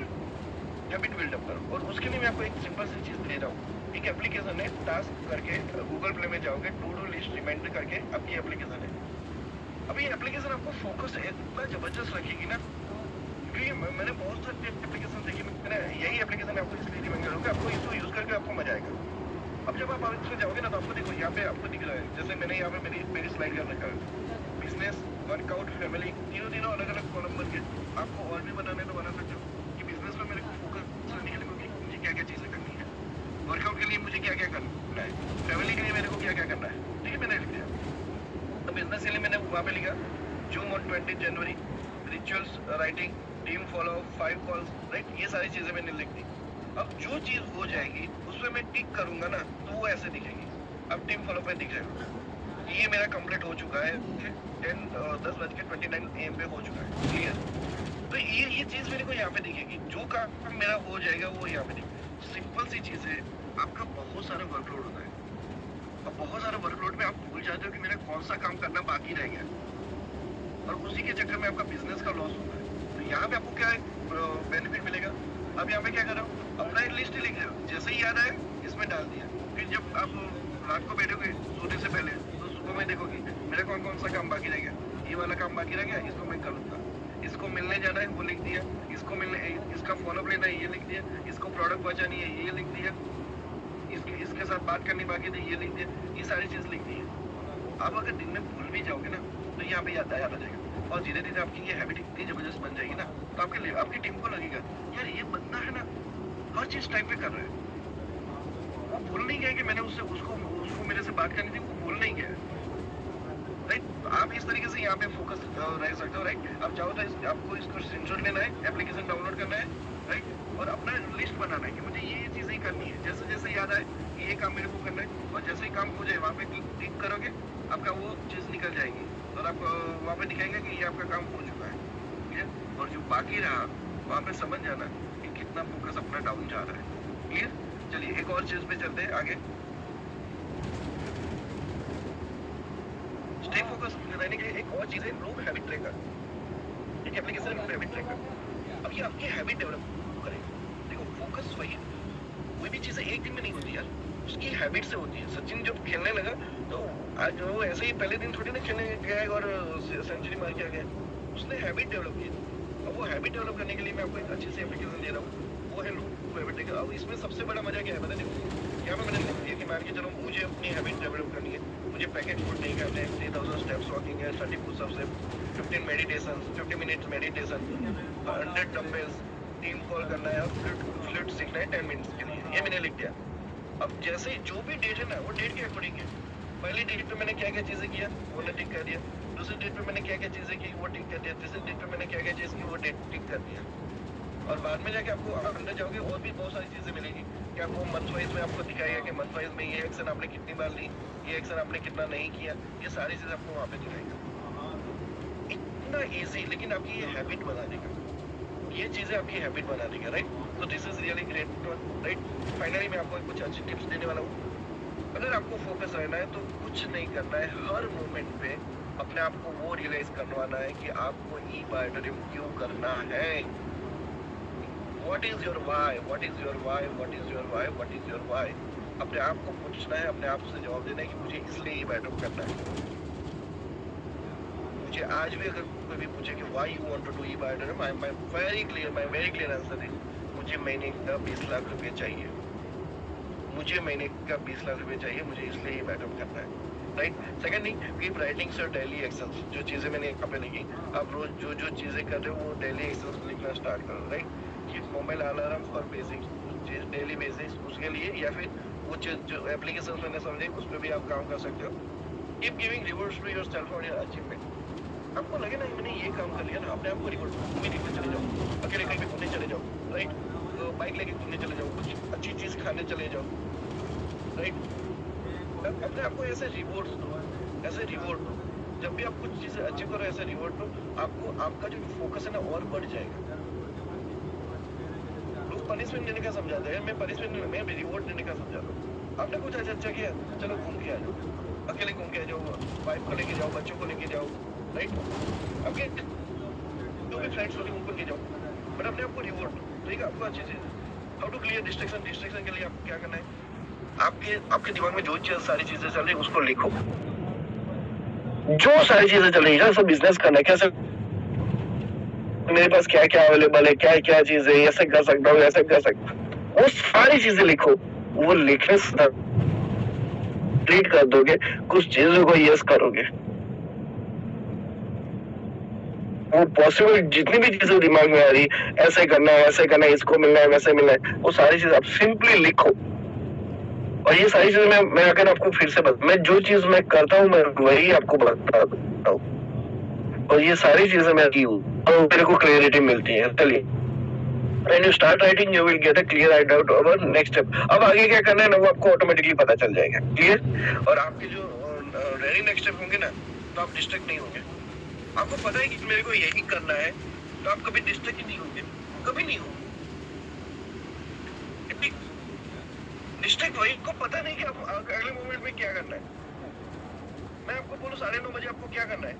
हैबिट बिल्डअप करो. और उसके लिए मैं आपको एक सिंपल सी चीज़ दे रहा हूँ. एक एप्लीकेशन है, टास्क करके गूगल प्ले में जाओगे, टू डू लिस्ट रिमाइंडर करके आपकी एप्लीकेशन है. अभी ये एप्लीकेशन आपको फोकस इतना जबरदस्त रखेगी ना, क्योंकि मैंने बहुत सारी एप्लीकेशन देखी. मैंने यही एप्लीकेशन आपको इसलिए रिकमेंड करूँगा, आपको इसको यूज़ करके आपको मजा आएगा. अब जब आप इसमें जाओगे ना, तो आपको देखो यहाँ पे आपको दिख रहा है, जैसे मैंने यहाँ पे मेरी स्लाइड कर रखा है, बिजनेस, वर्कआउट, फैमिली, तीनों अलग अलग कॉलम बन के. आपको और भी बनाने तो बना सकते हो कि बिजनेस में मेरे को फोकस करने के लिए मुझे क्या क्या चीज़ें करनी है, वर्कआउट के लिए मुझे क्या क्या करना है, फैमिली के लिए मेरे को क्या क्या करना है. ठीक है, मैंने लिख दिया. तो बिजनेस के लिए मैंने वहाँ पे लिखा zoom on 20 January, rituals writing, team follow, 5 calls. Right? ये सारी चीज़ें मैंने लिख दी. अब जो चीज़ हो जाएगी उसमें मैं टिक करूँगा ना, तो वो ऐसे दिखेगी. अब टीम फॉलो पे दिख जाएगा. ये मेरा कंप्लीट हो चुका है. 10:29 AM पे हो चुका है. क्लियर? तो ये चीज़ मेरे को यहाँ पे दिखेगी. जो काम मेरा हो जाएगा वो यहाँ पे दिखेगा. सिंपल सी चीज़ है. आपका बहुत सारा वर्कलोड होता है, और बहुत सारे वर्कलोड में आप भूल जाते हो कि मेरा कौन सा काम करना बाकी रह गया, और उसी के चक्कर में आपका बिजनेस का लॉस होता है. तो यहाँ पे आपको क्या बेनिफिट मिलेगा. अब यहाँ पे क्या कर रहा हूँ, अपना एक लिस्ट लिख रहे हो, जैसे ही याद आए इसमें डाल दिया. फिर जब आप रात को बैठोगे सोने से पहले, तो सुबह में देखोगे मेरा कौन सा काम बाकी रह गया, ये वाला काम बाकी रह गया, इसको मैं करूँगा. इसको मिलने जाना है, वो लिख दिया. इसका फॉलोअप लेना है, ये लिख दिया. इसको प्रोडक्ट पहुँचानी है, ये लिख दिया. इसके साथ बात करनी बाकी थी, ये लिख दिया. ये सारी चीज़ लिख दी है. आप अगर दिन में भूल भी जाओगे ना, तो यहाँ पे याद आ जाएगा, और धीरे धीरे आपकी ये हैबिट इतनी जबरदस्त बन जाएगी ना, तो आपकी टीम को लगेगा यार ये बंदा है ना हर चीज़ टाइम पे कर रहा है. वो भूल नहीं गया कि मैंने उसको मेरे से बात करनी थी, वो भूल नहीं गया. राइट? तो आप इस तरीके से यहाँ पे फोकस रह सकते हो. राइट? आप चाहो तो आपको इसको स्क्रीनशॉट लेना है, एप्लीकेशन डाउनलोड करना है. राइट? और अपना लिस्ट बनाना है कि मुझे ये चीज़ें करनी है. जैसे जैसे याद आए कि ये काम मेरे को करना है, और जैसे ही काम हो जाए वहाँ पे क्लिक करोगे, आपका वो चीज़ निकल जाएगी, और आप वहाँ पे दिखाएंगे कि ये आपका काम हो चुका है. ठीक है? और जो बाकी रहा वहाँ पे समझ जाना कि कितना फोकस अपना डाउन जा रहा है. क्लियर? चलिए एक और चीज़ पे चलते हैं आगे. स्टे फोकस रहने के लिए एक और चीज़ है, लोग हैबिट ट्रैकर. एक एप्लीकेशन है हैबिट ट्रैकर. अब ये आपकी हैबिट डेवलप करेगा. देखो, बस वही कोई भी चीज़ एक दिन में नहीं होती यार, उसकी हैबिट से होती है। सचिन जब खेलने लगा तो आज वो ऐसे ही पहले दिन थोड़ी ना खेलने गया है और सेंचुरी मार के आ गया, उसने हैबिट डेवलप की। अब वो हैबिट डेवलप करने के लिए मैं आपको एक अच्छी सी एप्लीकेशन दे रहा हूँ, वो है लूप हैबिट। अब इसमें सबसे बड़ा मजा क्या है पता है? यहाँ पे मैंने लिख दिया कि मान के चलो मुझे अपनी हैबिट डेवलप करनी है, मुझे पैकेट फूड नहीं करना है, 3000 स्टेप्स वॉकिंग है, 30 पुशअप्स है, 15 meditation, 50 minutes meditation, 100 dumbbells, team call करना है, फ्लूट सीखना है 10 मिनट्स के लिए, ये मैंने लिख दिया। अब जैसे जो भी डेट है ना वो डेट के अकॉर्डिंग है। पहली डेट पे मैंने क्या क्या चीजें किया वो ने टिक कर दिया, दूसरी डेट पे मैंने क्या क्या चीजें की वो टिक कर दिया, तीसरी डेट पे मैंने क्या क्या चीज की वो डेट टिक कर दिया। और बाद में जाके आपको अंदर जाओगे और भी बहुत सारी चीजें मिलेगी कि आपको मंथ वाइज में आपको दिखाएगा कि मंथ वाइज में ये एक्शन आपने कितनी बार ली, ये एक्शन आपने कितना नहीं किया, ये सारी चीजें आपको वहाँ पे दिखाएगा। इतना इजी, लेकिन आपकी ये हैबिट बना देगा, ये चीजें आपकी हैबिट बना देगा, राइट? तो this is really great, right? Finally मैं आपको कुछ अच्छी टिप्स देने वाला हूँ। अगर आपको फोकस रहना है तो कुछ नहीं करना है, हर मोमेंट पे अपने आप को वो रियलाइज करवाना है कि आपको ई बायोडरिम क्यों करना है। What is your why? What is your why? What is your why? What is your why? अपने आप को पूछना है, अपने आप से जवाब देना है कि मुझे इसलिए ई बायोडरिम करना है। मुझे आज भी अगर कोई भी पूछे कि why you want to do E बायोडरिम, my very clear answer है मुझे महीने का 20 लाख रुपए चाहिए, मुझे महीने का 20 लाख रुपए चाहिए, मुझे इसलिए ई बायोडरिम करना है, right? Second thing, keep writing your daily actions. जो चीजें मैंने यहाँ पे लिखी, आप रोज जो जो चीजें कर रहे हो वो डेली एक्शंस लिखना स्टार्ट करो, right? Keep mobile alarm for basic चीज डेली बेसिस उसके लिए, या फिर वो जो एप्लीकेशन मैंने समझे उस पर भी आप काम कर सकते हो। Keep giving rewards to yourself for your achievement. आपको लगे ना मैंने ये काम कर लिया ना, अपने आप को रिवॉर्ड, घूमने निकले चले जाओ, अकेले कहीं भी घूमने चले जाओ, राइट? तो बाइक लेके घूमने चले जाओ, कुछ अच्छी चीज खाने चले जाओ, राइट? अपने आपको ऐसे रिवॉर्ड्स दो, ऐसे रिवॉर्ड दो। जब भी आप कुछ चीजें अचीव करो ऐसे रिवॉर्ड दो, आपको आपका जो फोकस है ना और बढ़ जाएगा। लोग पनिशमेंट देने का समझाते हैं, मैं पनिशमेंट नहीं, मैं रिवॉर्ड देने का समझाता हूँ। आपने कुछ अच्छा किया, चलो घूम के आ जाओ, अकेले घूम के आ जाओ, वाइफ को लेके जाओ, बच्चों को लेके जाओ, राइट? आपके जो भी फ्रेंड्स होंगे उनको ले जाओ, बट अपने आपको रिवॉर्ड दो, ठीक है? आपको अच्छी चीज हाउ टू क्लियर डिस्ट्रैक्शन के लिए आपको क्या करना है? आपके दिमाग में जो सारी चीजें चल रही है उसको लिखो। जो सारी चीजें चल रही है, सब बिजनेस करना है, कैसे मेरे पास क्या क्या अवेलेबल है, क्या क्या चीज है, ऐसे कर सकता हूँ, ऐसे कर सकता हूँ, वो सारी चीजें लिखो। वो लिखने से ट्रीट कर दोगे, कुछ चीजों को यस करोगे, वो पॉसिबल जितनी भी चीजें दिमाग में आ रही, ऐसे करना है, इसको मिलना है, वैसे मिलना है, वो सारी चीजें आप सिंपली लिखो। और ये सारी चीजें मैं अगर आपको फिर से मैं जो चीज मैं करता हूँ मैं वही आपको बताता हूँ, और ये सारी चीजें मैं की हूँ और मेरे को क्लियरिटी मिलती है। चलिए, when you start writing you will get a clear idea of our next step। अब आगे क्या करना है ना वो आपको ऑटोमेटिकली पता चल जाएगा, क्लियर? और आपके जो रेडी नेक्स्ट स्टेप होंगे ना तो आप डिस्ट्रैक्ट नहीं होंगे। आपको पता है कि मेरे को यही करना है तो आप कभी डिस्ट्रैक्ट ही नहीं होंगे, कभी नहीं होंगे। डिस्ट्रैक्ट वही को पता नहीं कि आप अगले मोमेंट में क्या करना है। मैं आपको बोलूं 9:30 बजे आपको क्या करना है,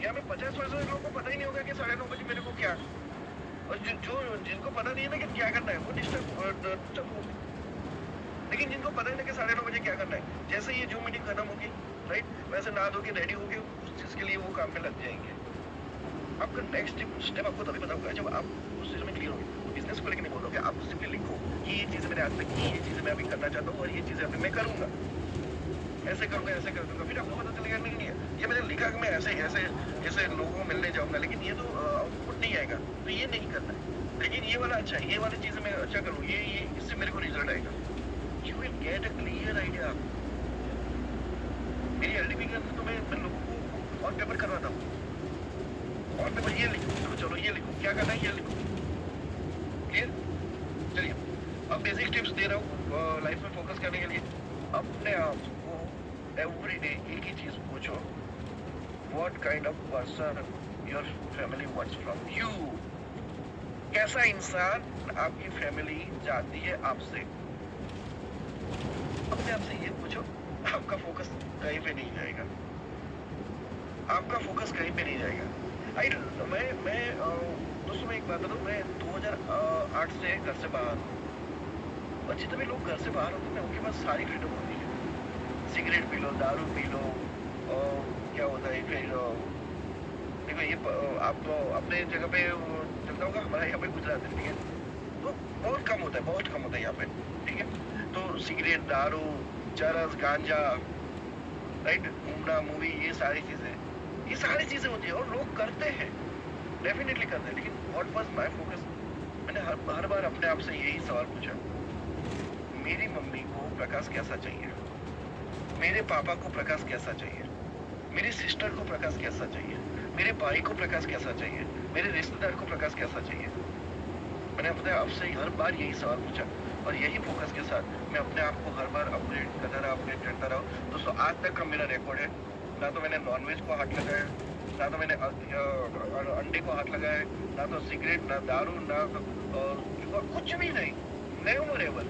या मैं 50% लोगों को पता ही नहीं होगा कि 9:30 बजे मेरे को क्या, और जिनको पता नहीं है ना कि क्या करना है वो डिस्टर्ब होंगे। लेकिन जिनको पता है ना कि 9:30 बजे क्या करना है, जैसे ये जो मीटिंग खत्म होगी, राइट, वैसे नहा धो के रेडी होके उस चीज के लिए वो काम पे लग जाएंगे। आपका नेक्स्ट स्टेप आपको तभी पता होगा जब आप उस चीज में क्लियर होंगे। बिजनेस को लेकर नहीं बोलोगे, आप सिंपली लिखो कि ये चीजें मैंने आज तक की, ये चीजें मैं अभी करना चाहता हूँ और ये चीजें अभी मैं करूंगा, ऐसे करूंगा, ऐसे कर दूंगा। फिर आपको पता चलेगा नहीं है ये मैंने लिखा कि मैं ऐसे लोगों को मिलने जाऊंगा, लेकिन ये तो आउटपुट नहीं आएगा, तो ये नहीं करना है। लेकिन ये वाला अच्छा है, ये वाली चीजें मैं अच्छा करूँ, ये इससे मेरे को रिजल्ट आएगा। You will get a clear idea. मेरी एलडीपी के अंदर तो मैं लोगों को ऑन पेपर करवाता हूँ, ऑन पेपर ये लिखो, चलो ये लिखो, क्या करना है ये लिखो, क्लियर? चलिए, अब बेसिक टिप्स दे रहा हूँ लाइफ में फोकस करने के लिए। अपने आप को एवरी डे एक ही चीज पूछो, what kind of person your family wants from you. कैसा इंसान आपकी फैमिली चाहती है आपसे। अपने आप से ये पूछो, आपका फोकस कहीं पे नहीं जाएगा, आपका फोकस कहीं पे नहीं जाएगा। मैं दोस्तों मैं एक बात बताऊँ, मैं 2008 से घर से बाहर हूँ और जितने भी लोग घर से बाहर होते हैं ना उनके पास सारी फ्रीडम होती है। सिगरेट पी लो, दारू पी लो और क्या होता है फिर देखो ये आप अपने जगह पे चलता होगा, हमारा यहाँ पे गुजरात है, ठीक है, तो बहुत कम होता है, बहुत कम होता है यहाँ पे, ठीक है। तो सिगरेट, दारू, चरस, गांजा, राइट, घूमना, मूवी, ये सारी चीजें होती है और लोग करते हैं, डेफिनेटली करते हैं। लेकिन व्हाट वाज माय फोकस, मैंने हर बार अपने आप से यही सवाल पूछा, मेरी मम्मी को प्रकाश कैसा चाहिए, मेरे पापा को प्रकाश कैसा चाहिए, मेरी सिस्टर को प्रकाश कैसा चाहिए, मेरे भाई को प्रकाश कैसा चाहिए, मेरे रिश्तेदार को प्रकाश कैसा चाहिए। मैंने अपने आप से हर बार यही सवाल पूछा और यही फोकस के साथ मैं अपने आप को हर बार अपग्रेड करता रहा। दोस्तों आज तक का मेरा रिकॉर्ड है, ना तो मैंने नॉनवेज को हाथ लगाया, ना तो मैंने अंडे को हाथ लगाया, ना तो सिगरेट, ना दारू, ना जुआ, कुछ भी नहीं, नेवर एवर।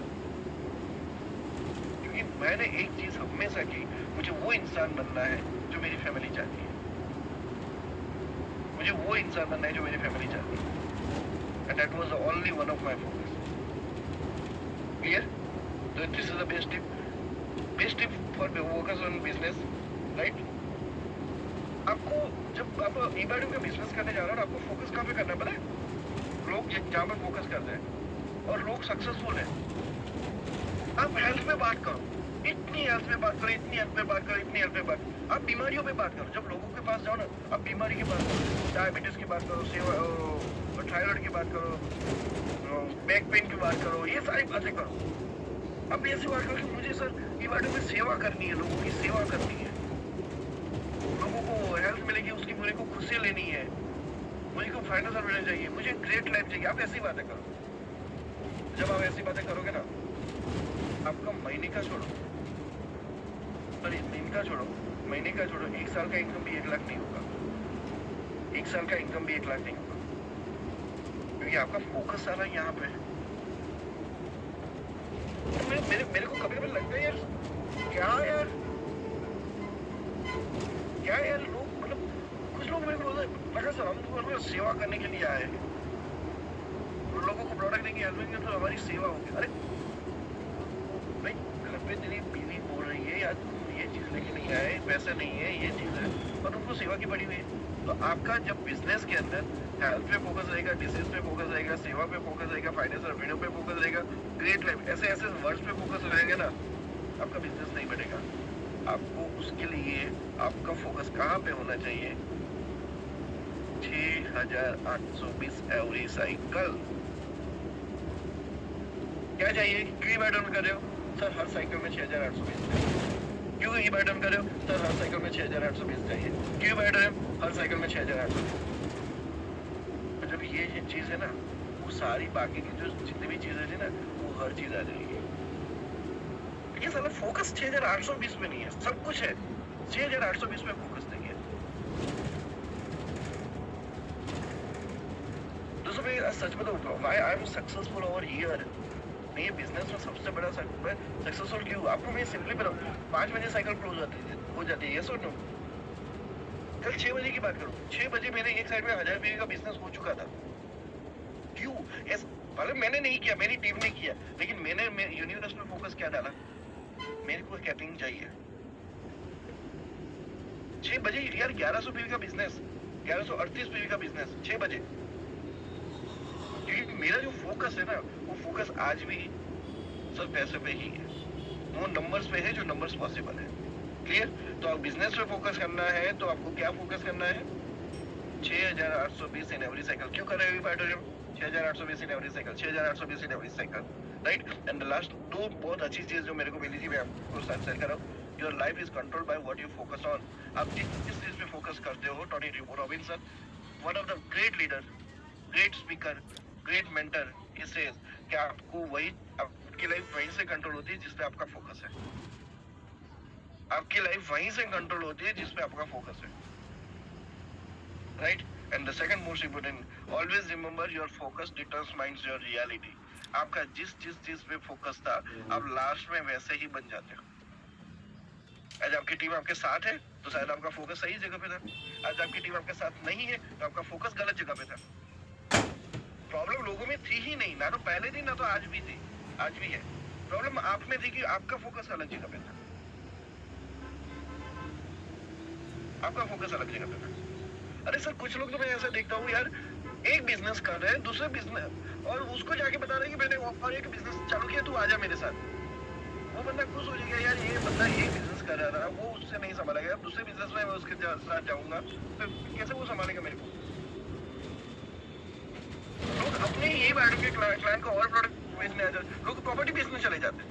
क्योंकि मैंने एक चीज हमेशा की, मुझे वो इंसान बनना है जो मेरी फैमिली चाहती है, मुझे वो इंसान बनना है जो मेरी फैमिली चाहती है। And that was the only one of my focus. Clear? So this is the best tip. Best tip for focus on business, right? आपको जब आप ई-बाइडिंग का बिजनेस करने जा रहे हो ना, आपको फोकस कहाँ पे करना है पता है? लोग जहाँ पे फोकस करते हैं और लोग सक्सेसफुल हैं, आप हेल्थ पे बात करो, इतनी हेल्थ पे बात करो, इतनी हेल्थ पे बात करो, इतनी हेल्थ पे बात, आप बीमारियों पे बात करो। जब लोगों के पास जाओ ना, आप बीमारी की बात करो, डायबिटीज की बात करो, थायराइड की बात करो, बैक पेन की बात करो, ये सारी बातें करो। अब ऐसी बात करो कि मुझे सर ये बातों में सेवा करनी है, लोगों की सेवा करनी है, लोगों को हेल्थ मिलेगी, उसकी मुझे को खुशी लेनी है, मुझे को फाइनेंशियल मिलना चाहिए, मुझे ग्रेट लाइफ चाहिए। आप ऐसी बातें करो। जब आप ऐसी बातें करोगे ना, आपका महीने का छोड़ो, दिन का छोड़ो, महीने का छोड़ो, 1 साल का इनकम भी 1 लाख नहीं होगा, 1 साल का इनकम भी 1 लाख नहीं होगा, क्योंकि आपका फोकस सारा यहाँ पे है। तो मेरे को कभी कभी लगता है यार, क्या यार लोग, मतलब कुछ लोग मेरे को बोलते हैं प्रकाश सर हम तो सेवा करने के लिए आए हैं, लोगों को प्रोडक्ट देंगे, हेल्प देंगे तो हमारी सेवा होगी। अरे भाई, घर पे तेरी बीवी बोल रही है यार तुम ये चीज लेके नहीं आए, पैसे नहीं है, ये चीज है, और तुमको सेवा की पड़ी हुई है। तो आपका जब बिजनेस के अंदर हेल्थ पे फोकस रहेगा, डिसीज पे फोकस रहेगा, सेवा पे फोकस रहेगा, फाइनेंशियल फ्रीडम पे फोकस रहेगा, ग्रेट लाइफ, ऐसे ऐसे वर्ड्स पे फोकस रहेगा ना, आपका बिजनेस नहीं बढ़ेगा। आपको उसके लिए आपका फोकस कहाँ पे होना चाहिए? 6820 एवरी साइकिल। क्या चाहिए? क्यों बाय डाउन कर रहे हो सर? हर साइकिल में 6820 चाहिए। क्यों ई बाय डाउन कर रहे हो सर? हर साइकिल में 6820 चाहिए। क्यों बाय डाउन? हर साइकिल में 6820। जब ये चीज है ना, वो सारी बाकी की जो जितनी भी चीजें थी ना, वो हर चीज आ जाएगी। ये साला फोकस 6820 में नहीं है, सब कुछ है, 6820 में फोकस नहीं है। दोस्तों मैं सच बताऊं, why I am successful over here, मैं ये बिजनेस में सबसे बड़ा सक्सेसफुल क्यों? आपको मैं सिंपली बताऊं, 5 बजे साइकिल क्लोज हो जाती है, ये सुन लो। कल 6 बजे की बात करूं, 6 बजे मेरे एक साइड में 1000 रुपये का बिजनेस हो चुका था। क्यों? भले मैंने नहीं किया, मेरी टीम ने किया, लेकिन मैंने यूनिवर्स में फोकस क्या डाला? मेरे को कैपिंग चाहिए। 6 बजे यार, 1100 पीवी का बिजनेस, 1138 पीवी का बिजनेस 6 बजे। क्योंकि मेरा जो फोकस है ना, वो फोकस आज भी सर पैसे पे ही है, वो नंबर्स पे है, जो नंबर्स पॉसिबल है। क्लियर? तो आप बिजनेस पे फोकस करना है तो आपको क्या फोकस करना है? 6820 इन एवरी साइकिल। क्यों कर रहे हो pattern? 6820 in every cycle, 6820 in every cycle, right? And the last 2 बहुत अच्छी चीज जो मेरे को मिली थी, मैं आपको साथ शेयर कर रहा हूँ। Your life is controlled by what you focus on. आप जिस चीज पे फोकस करते हो, Tony Robinson, one of the great leader, great speaker, great mentor, he says कि आपको वही, आपकी लाइफ वहीं से कंट्रोल होती है जिस पे आपका फोकस है। आपकी लाइफ वहीं से कंट्रोल होती है जिस पे आपका फोकस है, right? And the second most important, always remember your focus determines your reality. आपका जिस चीज पे फोकस था, आप लास्ट में वैसे ही बन जाते हो। आज आपकी टीम आपके साथ है तो शायद आपका फोकस सही जगह पे था, आज आपकी टीम आपके साथ नहीं है तो आपका फोकस गलत जगह पे था। प्रॉब्लम लोगों में थी ही नहीं, ना तो पहले थी ना तो आज भी थी, आज भी है। प्रॉब्लम आप में थी कि आपका फोकस अलग जगह पे था, आपका फोकस अलग जगह पे था। अरे सर कुछ लोग तो मैं ऐसा देखता हूँ यार, एक बिजनेस कर रहे हैं, दूसरे बिजनेस, और उसको जाके बता रहे हैं कि मैंने और एक बिजनेस चालू किया, तू आजा मेरे साथ। वो बंदा खुश हो जाएगा यार, ये बंदा एक बिजनेस कर रहा था, वो उससे नहीं संभाला गया, दूसरे बिजनेस में मैं उसके साथ जाऊंगा तो कैसे वो संभालेगा मेरे को। लोग अपने ही ये बैठ के क्लाइंट को और प्रोडक्ट बेचने आ जाते, लोग प्रॉपर्टी बेचने चले जाते हैं।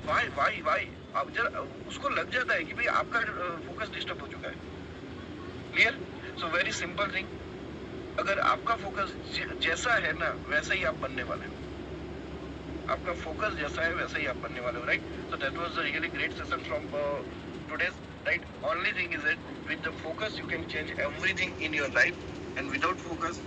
वाई वाई वाई, अब जरा उसको लग जाता है कि भाई आपका फोकस डिस्टर्ब हो चुका है। Clear? So very simple thing, अगर आपका फोकस जैसा है ना वैसा ही आप बनने वाले हो, आपका फोकस जैसा है वैसा ही आप बनने वाले हो, right? So that was a really great session from today's, right? Only thing is that with the focus you can change everything in your life, and without focus